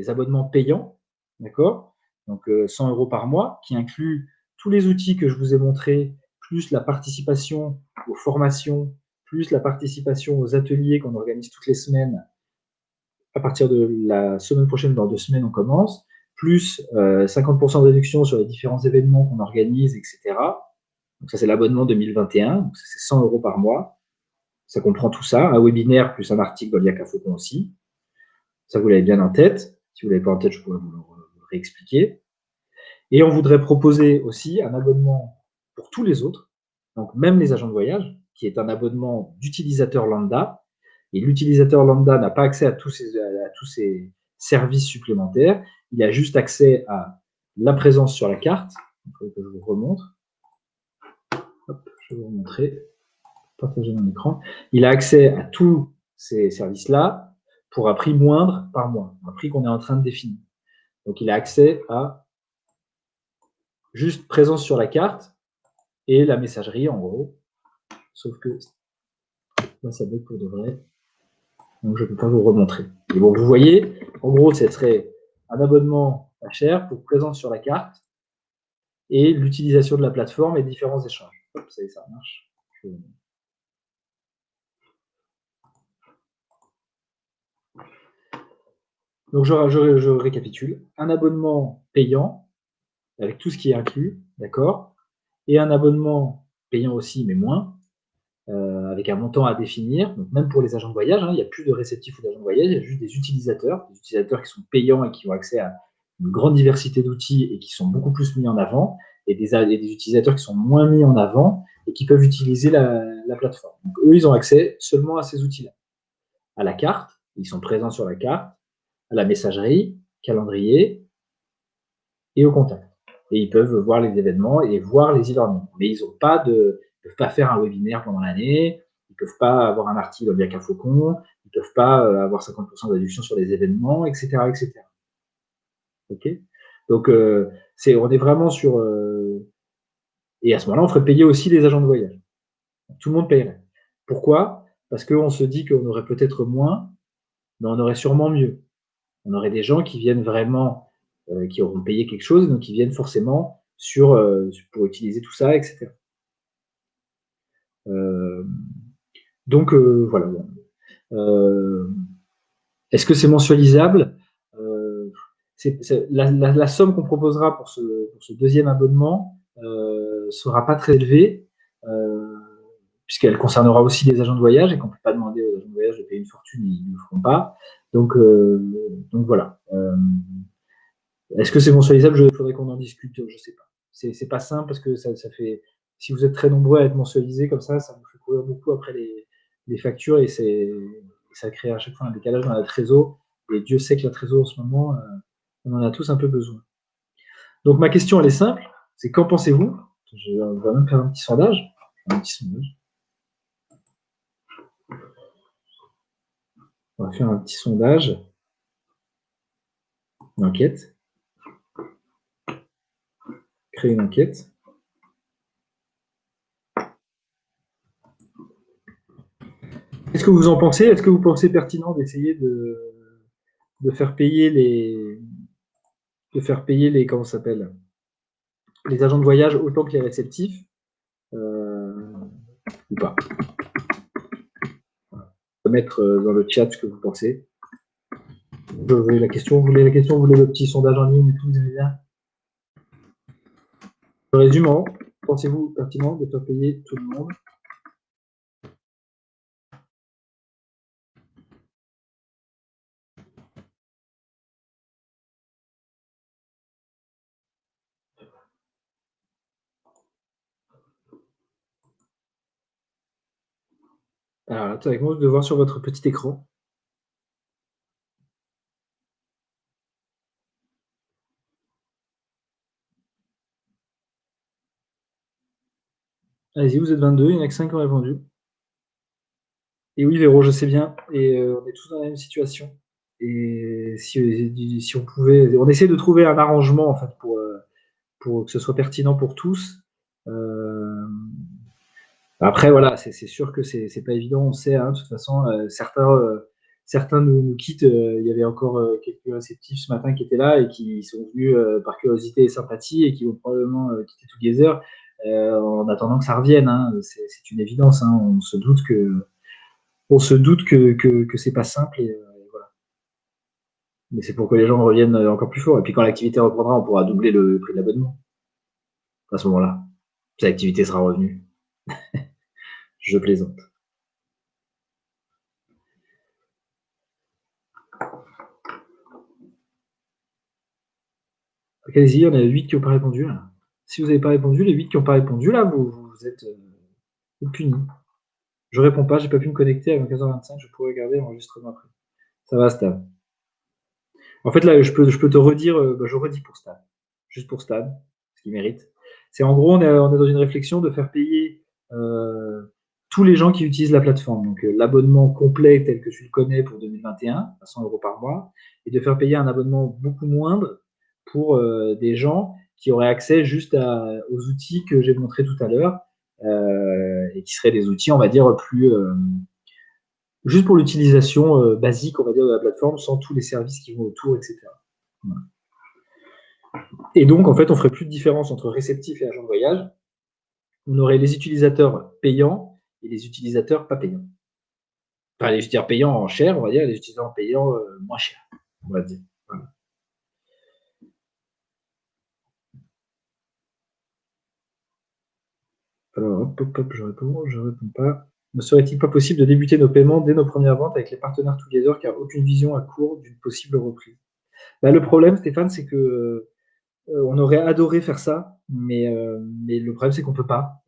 abonnements payants, d'accord? Donc, 100 € par mois, qui inclut tous les outils que je vous ai montrés, plus la participation aux formations, plus la participation aux ateliers qu'on organise toutes les semaines. À partir de la semaine prochaine, dans 2 semaines, on commence, plus 50% de réduction sur les différents événements qu'on organise, etc. Donc ça, c'est l'abonnement 2021, donc c'est 100 € par mois. Ça comprend tout ça, un webinaire plus un article dans l'IACA Faucon aussi. Ça, vous l'avez bien en tête. Si vous ne l'avez pas en tête, je pourrais vous le réexpliquer. Et on voudrait proposer aussi un abonnement pour tous les autres, donc même les agents de voyage, qui est un abonnement d'utilisateur lambda. Et l'utilisateur lambda n'a pas accès à tous ces services supplémentaires. Il a juste accès à la présence sur la carte. Il faut que je vous remontre. Hop, je vais vous montrer. Partager mon écran. Il a accès à tous ces services-là pour un prix moindre par mois, un prix qu'on est en train de définir. Donc, il a accès à juste présence sur la carte et la messagerie, en gros. Sauf que là, ça bug pour de vrai. Donc, je ne peux pas vous remontrer. Et bon, vous voyez, en gros, ce serait un abonnement pas cher pour présence sur la carte et l'utilisation de la plateforme et différents échanges. Hop, ça y est, ça marche. Donc, je récapitule. Un abonnement payant avec tout ce qui est inclus, d'accord, et un abonnement payant aussi, mais moins, avec un montant à définir. Donc, même pour les agents de voyage, hein, il n'y a plus de réceptifs ou d'agents de voyage, il y a juste des utilisateurs qui sont payants et qui ont accès à une grande diversité d'outils et qui sont beaucoup plus mis en avant, et des utilisateurs qui sont moins mis en avant et qui peuvent utiliser la plateforme. Donc, eux, ils ont accès seulement à ces outils-là. À la carte, ils sont présents sur la carte, à la messagerie, calendrier et au contact. Et ils peuvent voir les événements et voir les e-learning. Mais ils ne peuvent pas faire un webinaire pendant l'année, ils ne peuvent pas avoir un article via Faucon, ils ne peuvent pas avoir 50% de réduction sur les événements, etc. etc. OK. Donc, on est vraiment sur... et à ce moment-là, on ferait payer aussi les agents de voyage. Tout le monde paierait. Pourquoi? Parce qu'on se dit qu'on aurait peut-être moins, mais on aurait sûrement mieux. On aurait des gens qui viennent vraiment, qui auront payé quelque chose, donc qui viennent forcément pour utiliser tout ça, etc. Donc, voilà. Est-ce que c'est mensualisable? La somme qu'on proposera pour ce deuxième abonnement sera pas très élevée, puisqu'elle concernera aussi les agents de voyage et qu'on ne peut pas demander aux agents de voyage de payer une fortune, ils ne le feront pas. Donc voilà. Est-ce que c'est mensualisable? Il faudrait qu'on en discute, je ne sais pas. C'est pas simple parce que ça fait, si vous êtes très nombreux à être mensualisés comme ça vous fait courir beaucoup après les factures et ça crée à chaque fois un décalage dans la trésor. Et Dieu sait que la trésor en ce moment, on en a tous un peu besoin. Donc ma question, elle est simple, c'est qu'en pensez-vous? On va même faire un petit sondage. On va faire un petit sondage. Une enquête. Créer une enquête. Qu'est-ce que vous en pensez? Est-ce que vous pensez pertinent d'essayer de faire payer de faire payer les, comment ça s'appelle, les agents de voyage autant que les réceptifs, ou pas. Mettre dans le chat ce que vous pensez. Je veux la question, vous voulez la question, vous voulez le petit sondage en ligne et tout, vous aimez bien. Je résume en, pensez-vous pertinent de faire payer tout le monde? Alors, attends, avec moi, de voir sur votre petit écran. Allez-y, vous êtes 22, il y en a que 5 qui ont répondu. Et oui, Véro, je sais bien. Et on est tous dans la même situation. Et si on pouvait, on essaie de trouver un arrangement en fait pour que ce soit pertinent pour tous. Après, voilà, c'est sûr que c'est pas évident, on sait, hein, de toute façon, certains nous quittent. Il y avait encore quelques réceptifs ce matin qui étaient là et qui sont venus par curiosité et sympathie et qui vont probablement quitter Together en attendant que ça revienne. Hein. C'est une évidence. Hein. On se doute que c'est pas simple et voilà. Mais c'est pour que les gens reviennent encore plus fort. Et puis quand l'activité reprendra, on pourra doubler le prix de l'abonnement à ce moment-là. Cette activité sera revenue. Je plaisante. Allez-y, on a 8 qui n'ont pas répondu. Là. Si vous n'avez pas répondu, les 8 qui n'ont pas répondu, là, vous êtes punis. Je réponds pas, j'ai pas pu me connecter avant 15h25, je pourrais regarder l'enregistrement après. Ça va, Stan. En fait, là, je peux te redire, je redis pour Stan. Juste pour Stan, ce qu'il mérite. C'est en gros, on est dans une réflexion de faire payer tous les gens qui utilisent la plateforme. Donc, l'abonnement complet tel que tu le connais pour 2021, à 100 euros par mois, et de faire payer un abonnement beaucoup moindre pour des gens qui auraient accès juste aux outils que j'ai montrés tout à l'heure, et qui seraient des outils, on va dire, plus juste pour l'utilisation basique, on va dire, de la plateforme, sans tous les services qui vont autour, etc. Voilà. Et donc, en fait, on ferait plus de différence entre réceptif et agent de voyage. On aurait les utilisateurs payants et les utilisateurs pas payants. Enfin, les utilisateurs payants en cher, on va dire, et les utilisateurs payants moins cher, on va dire. Voilà. Alors, hop, je réponds pas. Ne serait-il pas possible de débuter nos paiements dès nos premières ventes avec les partenaires Together car aucune vision à court d'une possible reprise? Bah, le problème, Stéphane, c'est que on aurait adoré faire ça, mais le problème, c'est qu'on ne peut pas.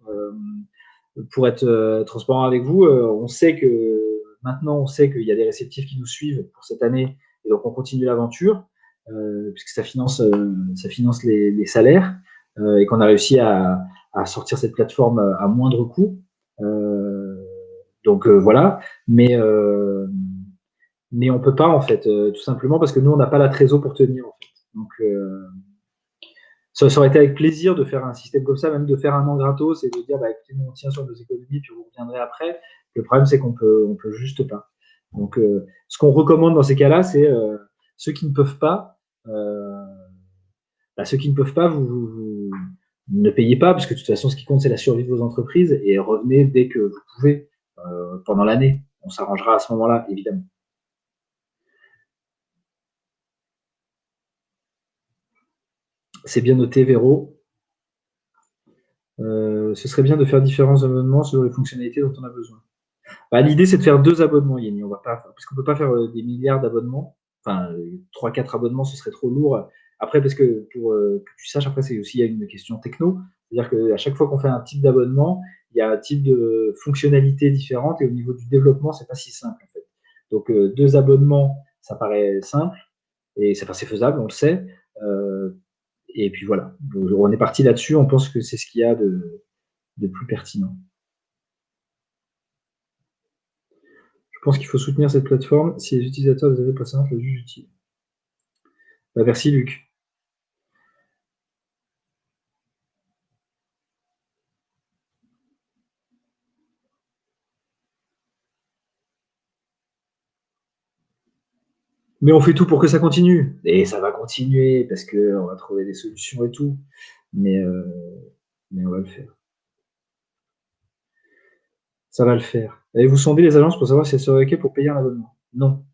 Pour être transparent avec vous, on sait que maintenant, on sait qu'il y a des réceptifs qui nous suivent pour cette année, et donc on continue l'aventure, puisque ça finance les salaires, et qu'on a réussi à sortir cette plateforme à moindre coût. Donc voilà, mais on peut pas en fait, tout simplement parce que nous on n'a pas la trésor pour tenir en fait. Donc ça aurait été avec plaisir de faire un système comme ça, même de faire un an gratos et de dire bah écoutez, nous on tient sur nos économies puis vous reviendrez après. Le problème c'est on peut juste pas. Donc ce qu'on recommande dans ces cas-là, c'est ceux qui ne peuvent pas, euh, ceux qui ne peuvent pas, vous ne payez pas parce que de toute façon ce qui compte c'est la survie de vos entreprises et revenez dès que vous pouvez pendant l'année. On s'arrangera à ce moment-là évidemment. C'est bien noté, Véro. Ce serait bien de faire différents abonnements selon les fonctionnalités dont on a besoin. Bah, l'idée, c'est de faire 2 abonnements, Yeni. On va pas, parce qu'on peut pas faire des milliards d'abonnements. Enfin, 3-4 abonnements, ce serait trop lourd. Après, parce que pour que tu saches, après, c'est aussi il y a une question techno. C'est-à-dire qu'à chaque fois qu'on fait un type d'abonnement, il y a un type de fonctionnalité différente et au niveau du développement, c'est pas si simple en fait. Donc 2 abonnements, ça paraît simple et c'est faisable, on le sait. Euh, et puis voilà, on est parti là-dessus. On pense que c'est ce qu'il y a de plus pertinent. Je pense qu'il faut soutenir cette plateforme si les utilisateurs des pas simples la jugent utile. Bah, merci Luc. Mais on fait tout pour que ça continue. Et ça va continuer parce qu'on va trouver des solutions et tout. Mais, euh, mais on va le faire. Ça va le faire. Avez-vous sondé les agences pour savoir si elles seraient OK pour payer un abonnement? Non.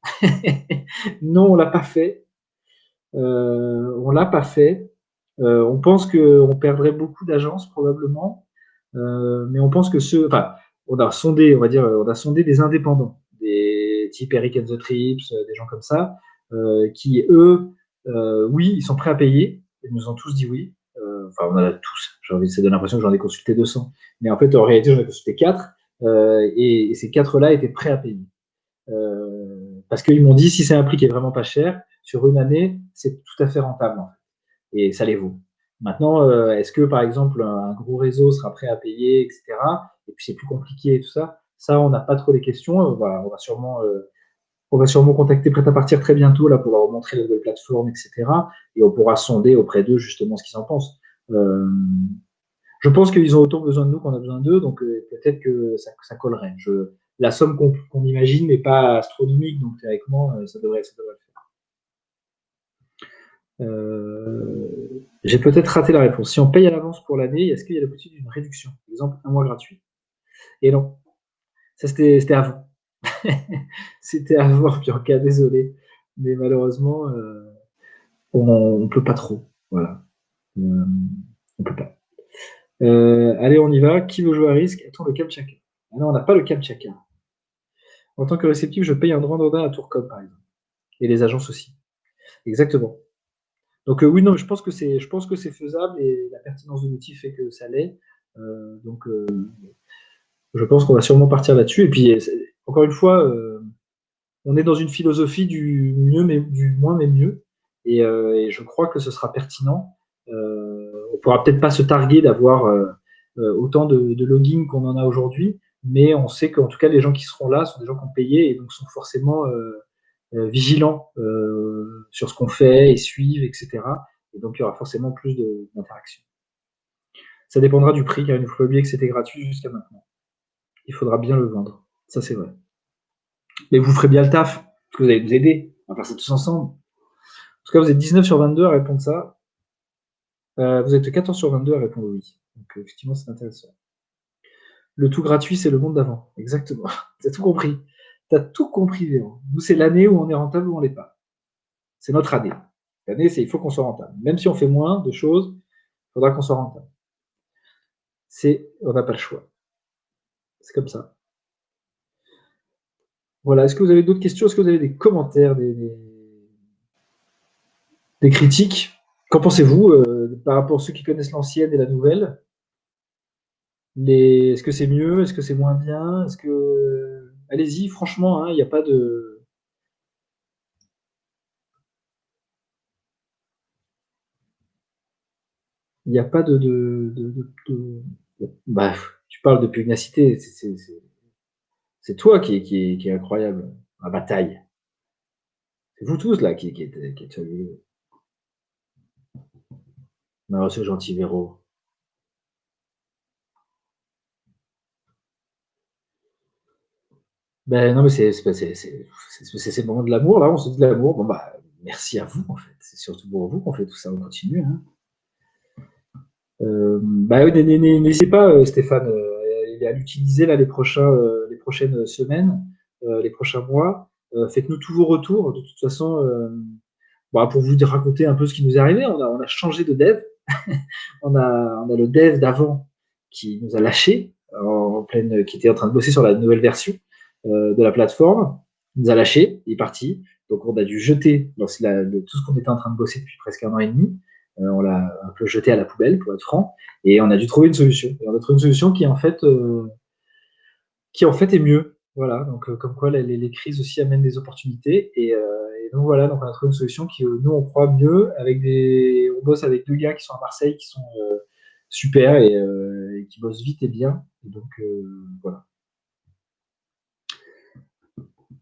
Non, on l'a pas fait. On l'a pas fait. On pense qu'on perdrait beaucoup d'agences probablement, mais on pense que enfin, on a sondé, on va dire, on a sondé des indépendants, des type Eric and the Trips, des gens comme ça, qui eux, oui, ils sont prêts à payer. Ils nous ont tous dit oui. Enfin, on en a tous. J'ai envie, ça donne l'impression que j'en ai consulté 200, mais en fait, en réalité, j'en ai consulté 4, et ces 4-là étaient prêts à payer. Parce qu'ils m'ont dit, si c'est un prix qui est vraiment pas cher, sur une année, c'est tout à fait rentable, en fait, et ça les vaut. Maintenant, est-ce que, par exemple, un gros réseau sera prêt à payer, etc. Et puis c'est plus compliqué et tout ça. Ça, on n'a pas trop les questions. On va sûrement contacter Prêt-à-Partir très bientôt là, pour leur montrer les nouvelles plateformes, etc. Et on pourra sonder auprès d'eux justement ce qu'ils en pensent. Euh, je pense qu'ils ont autant besoin de nous qu'on a besoin d'eux, donc peut-être que ça collerait. La somme qu'on imagine n'est pas astronomique, donc théoriquement, ça devrait le faire. J'ai peut-être raté la réponse. Si on paye à l'avance pour l'année, est-ce qu'il y a la possibilité d'une réduction? Par exemple, un mois gratuit. Et non, ça c'était avant. C'était avant, Bianca, désolé. Mais malheureusement, on ne peut pas trop. Voilà. On peut pas. Allez, on y va. Qui veut jouer à risque? Attends, le Kamchatka. Ah non, on n'a pas le Kamchatka. En tant que réceptif, je paye un droit d'ordre à Tourcom, par exemple. Et les agences aussi. Exactement. Donc oui, non, je pense que c'est faisable et la pertinence de l'outil fait que ça l'est. Donc je pense qu'on va sûrement partir là-dessus. Et puis encore une fois, on est dans une philosophie du mieux, mais du moins mais mieux. Et je crois que ce sera pertinent. On pourra peut-être pas se targuer d'avoir autant de logins qu'on en a aujourd'hui, mais on sait qu'en tout cas les gens qui seront là sont des gens qui ont payé et donc sont forcément vigilants sur ce qu'on fait et suivent, etc. Et donc il y aura forcément plus d'interactions. Ça dépendra du prix, car il ne faut pas oublier que c'était gratuit jusqu'à maintenant. Il faudra bien le vendre. Ça, c'est vrai. Mais vous ferez bien le taf, parce que vous allez nous aider. On va faire ça tous ensemble. En tout cas, vous êtes 19 sur 22 à répondre ça. Vous êtes 14 sur 22 à répondre oui. Donc, effectivement, c'est intéressant. Le tout gratuit, c'est le monde d'avant. Exactement. Tu as tout compris. Tu as tout compris, Véro. Nous, c'est l'année où on est rentable ou on l'est pas. C'est notre année. L'année, c'est il faut qu'on soit rentable. Même si on fait moins de choses, il faudra qu'on soit rentable. On n'a pas le choix. C'est comme ça. Voilà. Est-ce que vous avez d'autres questions? Est-ce que vous avez des commentaires, des critiques? Qu'en pensez-vous par rapport à ceux qui connaissent l'ancienne et la nouvelle? Est-ce que c'est mieux? Est-ce que c'est moins bien? Allez-y, franchement, hein, il n'y a pas de. Il n'y a pas Bah, tu parles de pugnacité, c'est toi qui est incroyable. La bataille. C'est vous tous là qui êtes fabuleux. Non, c'est gentil, Véro. Ben non, mais c'est le moment de l'amour, là, on se dit de l'amour. Bon, bah, merci à vous, en fait. C'est surtout pour vous qu'on fait tout ça, on continue. Hein. Bah, oui, n'hésitez pas, Stéphane, à l'utiliser là, les prochaines semaines, les prochains mois. Faites-nous tous vos retours. De toute façon, bah, pour vous raconter un peu ce qui nous est arrivé, on a changé de dev. On a le dev d'avant qui nous a lâché, qui était en train de bosser sur la nouvelle version de la plateforme. Il nous a lâché, il est parti. Donc on a dû jeter tout ce qu'on était en train de bosser depuis presque un an et demi. On l'a un peu jeté à la poubelle, pour être franc, et on a dû trouver une solution. Et on a trouvé une solution qui en fait est mieux. Voilà, donc comme quoi les crises aussi amènent des opportunités. Et donc voilà, donc on a trouvé une solution qui, nous, on croit mieux. On bosse avec 2 gars qui sont à Marseille, qui sont super et qui bossent vite et bien. Et donc voilà.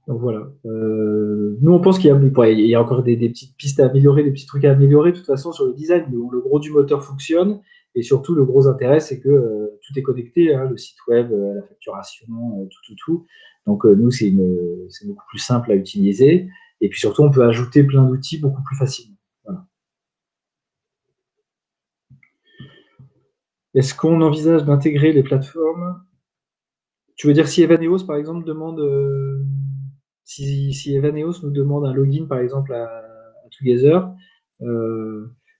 Donc voilà. Nous, on pense qu'il y a encore des petites pistes à améliorer, des petits trucs à améliorer. De toute façon, sur le design, le gros du moteur fonctionne. Et surtout, le gros intérêt, c'est que tout est connecté, hein, le site web, la facturation, tout. Donc, nous, c'est beaucoup plus simple à utiliser. Et puis surtout, on peut ajouter plein d'outils beaucoup plus facilement. Voilà. Est-ce qu'on envisage d'intégrer les plateformes? Tu veux dire si Evaneos, par exemple, demande si Evaneos nous demande un login, par exemple, à Together,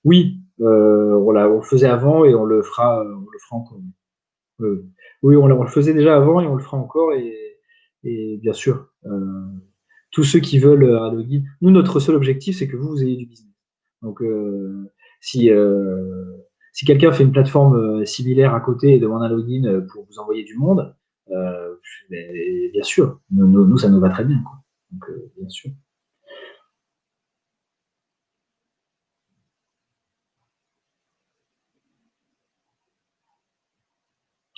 oui, on le faisait avant et on le fera encore. Oui, on le faisait déjà avant et on le fera encore. Et bien sûr, tous ceux qui veulent un login. Nous, notre seul objectif, c'est que vous ayez du business. Donc, si, si quelqu'un fait une plateforme similaire à côté et demande un login pour vous envoyer du monde, bien sûr, nous, ça nous va très bien, quoi. Donc, bien sûr.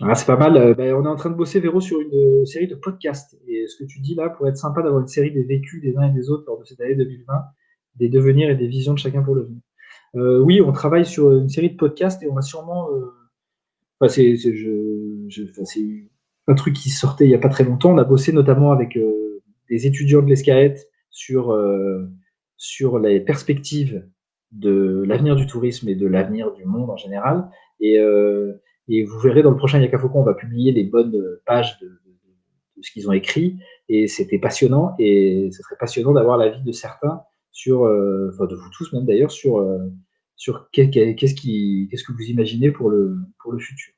Ah, c'est pas mal. On est en train de bosser, Véro, sur une série de podcasts. Et ce que tu dis là pourrait être sympa d'avoir une série des vécus des uns et des autres lors de cette année 2020, des devenirs et des visions de chacun pour l'avenir. Oui, on travaille sur une série de podcasts et on va sûrement. Enfin, c'est un truc qui sortait il n'y a pas très longtemps. On a bossé notamment avec des étudiants de l'ESCAET sur les perspectives de l'avenir du tourisme et de l'avenir du monde en général. Et, euh, et vous verrez dans le prochain Yaka Faucon, on va publier les bonnes pages de ce qu'ils ont écrit. Et c'était passionnant. Et ce serait passionnant d'avoir l'avis de certains sur, enfin de vous tous même d'ailleurs, sur qu'est-ce que vous imaginez pour le futur.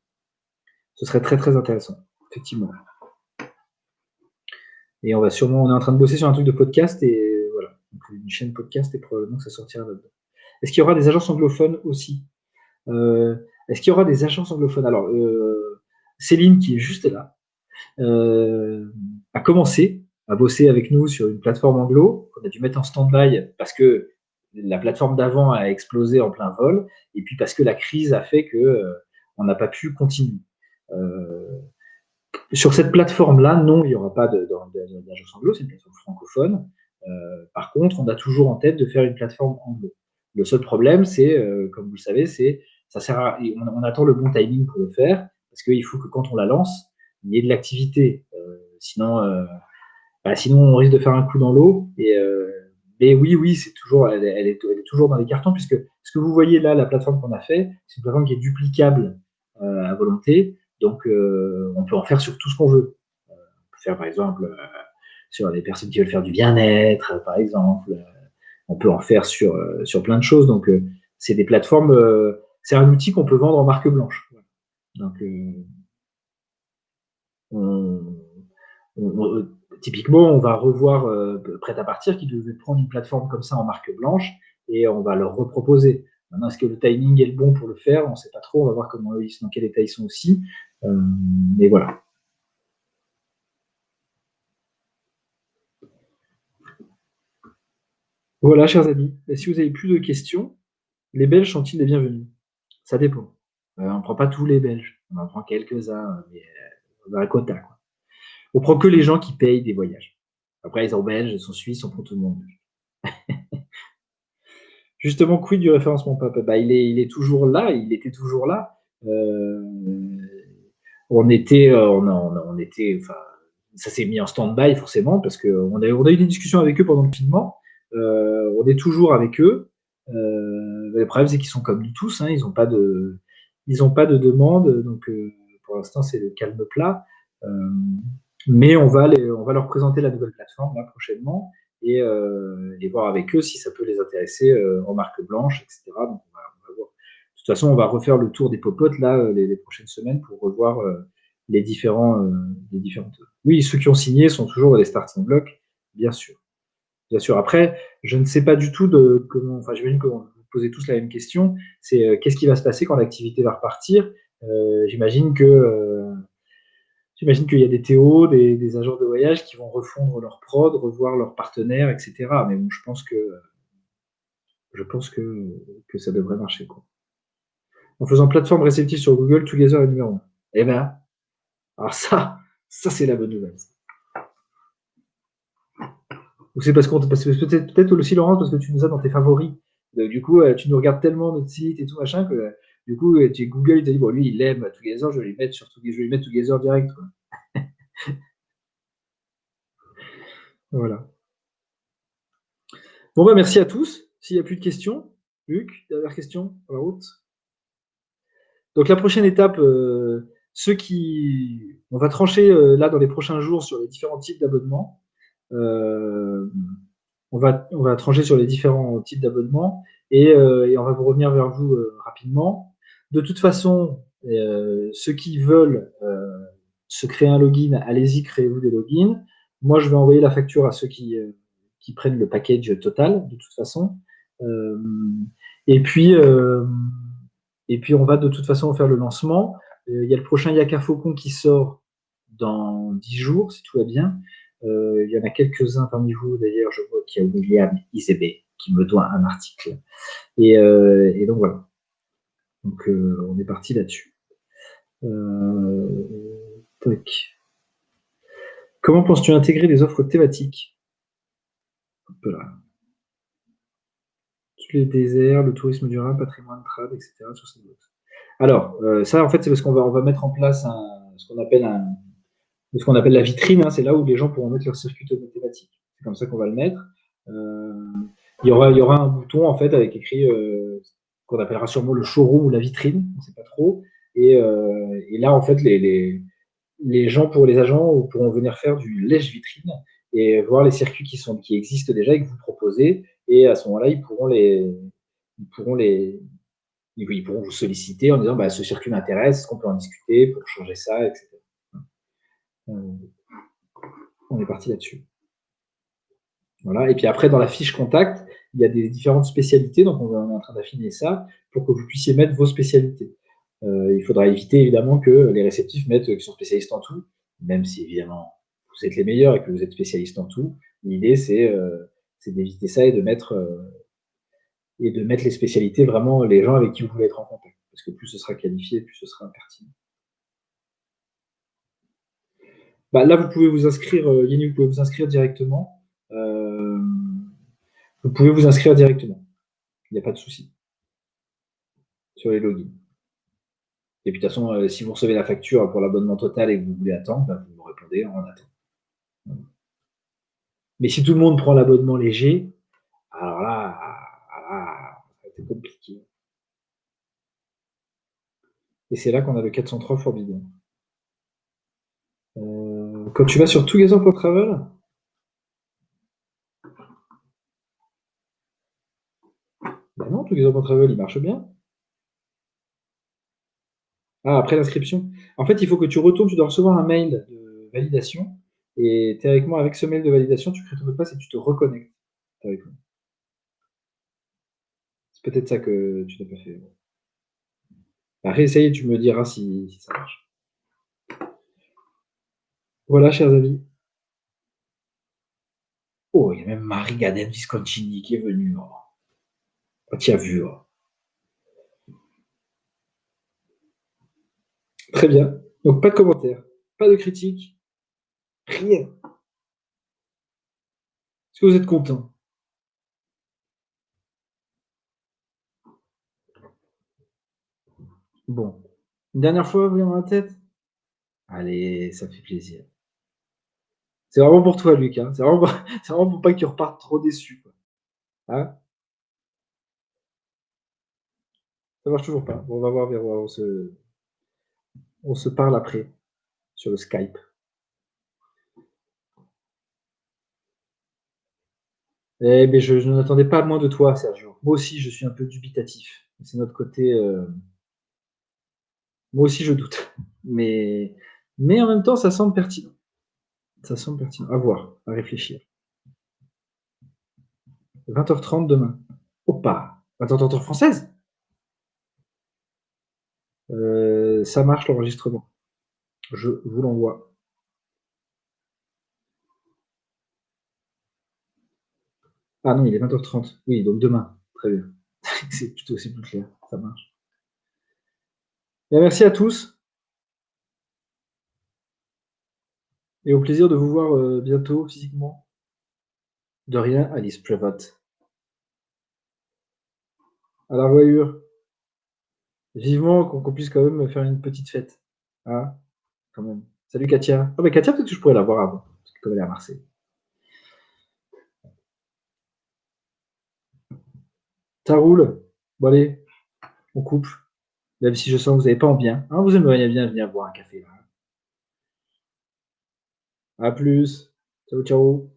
Ce serait très très intéressant, effectivement. Et on est en train de bosser sur un truc de podcast et voilà, donc une chaîne podcast et probablement que ça sortira là-dedans. Est-ce qu'il y aura des agences anglophones aussi? euh, Est-ce qu'il y aura des agences anglophones? Alors, Céline, qui est juste là, a commencé à bosser avec nous sur une plateforme anglo qu'on a dû mettre en stand-by parce que la plateforme d'avant a explosé en plein vol et puis parce que la crise a fait que on n'a pas pu continuer. Euh, Sur cette plateforme-là, non, il n'y aura pas d'agence anglo, c'est une plateforme francophone. Par contre, on a toujours en tête de faire une plateforme anglo. Le seul problème, c'est, comme vous le savez, c'est ça sert à, on attend le bon timing pour le faire, parce qu'il faut que quand on la lance, il y ait de l'activité. Sinon, on risque de faire un coup dans l'eau. Mais oui, oui, c'est toujours, elle est toujours dans les cartons, puisque ce que vous voyez là, la plateforme qu'on a fait, c'est une plateforme qui est duplicable à volonté. Donc, on peut en faire sur tout ce qu'on veut. On peut faire, par exemple, sur les personnes qui veulent faire du bien-être, par exemple. On peut en faire sur plein de choses. Donc, c'est des plateformes, c'est un outil qu'on peut vendre en marque blanche. Donc, on, typiquement, on va revoir Prêt à partir qui devait prendre une plateforme comme ça en marque blanche et on va leur reproposer. Maintenant, est-ce que le timing est le bon pour le faire? On ne sait pas trop. On va voir dans quel état ils sont aussi. Mais voilà. Voilà, chers amis. Et si vous avez plus de questions, les Belges sont-ils les bienvenus? Ça dépend. On ne prend pas tous les Belges. On en prend quelques-uns, mais on a un quota, quoi. On prend que les gens qui payent des voyages. Après, ils sont belges, ils sont suisses, on prend tout le monde. Justement, quid du référencement PAP? Il est toujours là, il était toujours là. Euh, on était, enfin, ça s'est mis en stand-by forcément parce on a eu des discussions avec eux pendant le confinement. On est toujours avec eux. Le problème, c'est qu'ils sont comme nous tous, hein, ils ont pas de demande, donc pour l'instant, c'est le calme plat. Euh, mais on va leur présenter la nouvelle plateforme là, prochainement et voir avec eux si ça peut les intéresser en marque blanche, etc. Donc, on va voir. De toute façon, on va refaire le tour des popotes là les prochaines semaines pour revoir les différentes. Oui, ceux qui ont signé sont toujours dans les starting blocks, bien sûr. Bien sûr. Après, je ne sais pas du tout de comment. Enfin, j'imagine que vous posez tous la même question. C'est qu'est-ce qui va se passer quand l'activité va repartir? J'imagine qu'il y a des TO, des agences de voyage qui vont refondre leur prod, revoir leurs partenaires, etc. Mais bon, je pense que ça devrait marcher, quoi. En faisant plateforme réceptive sur Google, Together est numéro 1. Eh ben, alors ça c'est la bonne nouvelle. Ou c'est parce que peut-être aussi Laurence, parce que tu nous as dans tes favoris. Donc, du coup, tu nous regardes tellement notre site et tout machin que du coup, Google il t'a dit bon lui il aime Together, je vais lui mettre je vais lui mettre Together direct, quoi. Voilà. Bon, bah, merci à tous. S'il n'y a plus de questions, Luc, dernière question sur la route. Donc la prochaine étape, on va trancher là dans les prochains jours sur les différents types d'abonnements. On va trancher sur les différents types d'abonnements et on va vous revenir vers vous rapidement. De toute façon, ceux qui veulent se créer un login, allez-y, créez-vous des logins. Moi, je vais envoyer la facture à ceux qui prennent le package total, de toute façon. Euh, et puis, on va de toute façon faire le lancement. Il y a le prochain Yaka Faucon qui sort dans 10 jours, si tout va bien. Il y en a quelques-uns parmi vous, d'ailleurs, je vois qu'il y a William Isebe qui me doit un article. Et donc voilà. Donc on est parti là-dessus. Tac. Comment penses-tu intégrer des offres thématiques? Hop là. Tous les déserts, le tourisme durable, patrimoine, trad, etc. Sur cette boîte. Alors, ça, en fait, c'est parce qu'on va mettre en place ce qu'on appelle la vitrine. Hein, c'est là où les gens pourront mettre leur circuit thématique. C'est comme ça qu'on va le mettre. Euh, il y aura un bouton en fait avec écrit qu'on appellera sûrement le showroom ou la vitrine, on ne sait pas trop. Et là, en fait, les gens, pour les agents, pourront venir faire du lèche-vitrine et voir les circuits qui existent déjà et que vous proposez. Et à ce moment-là, ils pourront vous solliciter en disant bah, ce circuit m'intéresse, est-ce qu'on peut en discuter pour changer ça, etc. On est parti là-dessus. Voilà. Et puis après, dans la fiche contact, il y a des différentes spécialités. Donc, on est en train d'affiner ça pour que vous puissiez mettre vos spécialités. Il faudra éviter évidemment que les réceptifs mettent qu'ils sont spécialistes en tout, même si évidemment vous êtes les meilleurs et que vous êtes spécialistes en tout. L'idée, c'est d'éviter ça et de mettre les spécialités vraiment les gens avec qui vous voulez être en contact. Parce que plus ce sera qualifié, plus ce sera pertinent. Bah, là, vous pouvez vous inscrire, Yannick, vous pouvez vous inscrire directement. Vous pouvez vous inscrire directement. Il n'y a pas de souci sur les logins. Et puis de toute façon, si vous recevez la facture pour l'abonnement total et que vous voulez attendre, bah, vous me répondez, on attend. Mais si tout le monde prend l'abonnement léger, alors là, c'est compliqué. Et c'est là qu'on a le 403 Forbidden. Quand tu vas sur together.travel, bah non, together.travel, il marche bien. Ah, après l'inscription. En fait, il faut que tu retournes, tu dois recevoir un mail de validation. Et théoriquement, avec ce mail de validation, tu crées ton mot de passe et tu te reconnectes. C'est peut-être ça que tu n'as pas fait. Bah, réessaye et tu me diras si ça marche. Voilà, chers amis. Oh, il y a même Marie Gaden Visconcini qui est venue. Oh. Oh, tu as vu. Oh. Très bien. Donc, pas de commentaires, pas de critiques, rien. Est-ce que vous êtes content? Bon. Une dernière fois, vous dans la tête? Allez, ça fait plaisir. C'est vraiment pour toi, Luc. Hein. C'est vraiment pour pas que tu repartes trop déçu. Quoi. Hein, ça marche toujours pas. Bon, on va voir, on se parle après sur le Skype. Eh ben, je n'attendais pas moins de toi, Sergio. Moi aussi, je suis un peu dubitatif. C'est notre côté. Moi aussi, je doute. Mais en même temps, ça semble pertinent. Ça semble pertinent. À voir, à réfléchir. 20h30 demain. Opa! 20h30 heure française? Ça marche l'enregistrement. Je vous l'envoie. Ah non, il est 20h30. Oui, donc demain. Très bien. C'est plus clair. Ça marche. Bien, merci à tous et au plaisir de vous voir bientôt physiquement. De rien, Alice Prevat. À la revoyure. Vivement qu'on puisse quand même faire une petite fête. Hein, quand même. Salut Katia. Ah, mais Katia, peut-être que je pourrais la voir avant. Parce que comme elle est à Marseille. Ça roule. Bon allez, on coupe. Même si je sens que vous n'avez pas en bien. Hein, vous aimeriez bien venir boire un café. Là. À plus. Ciao, ciao.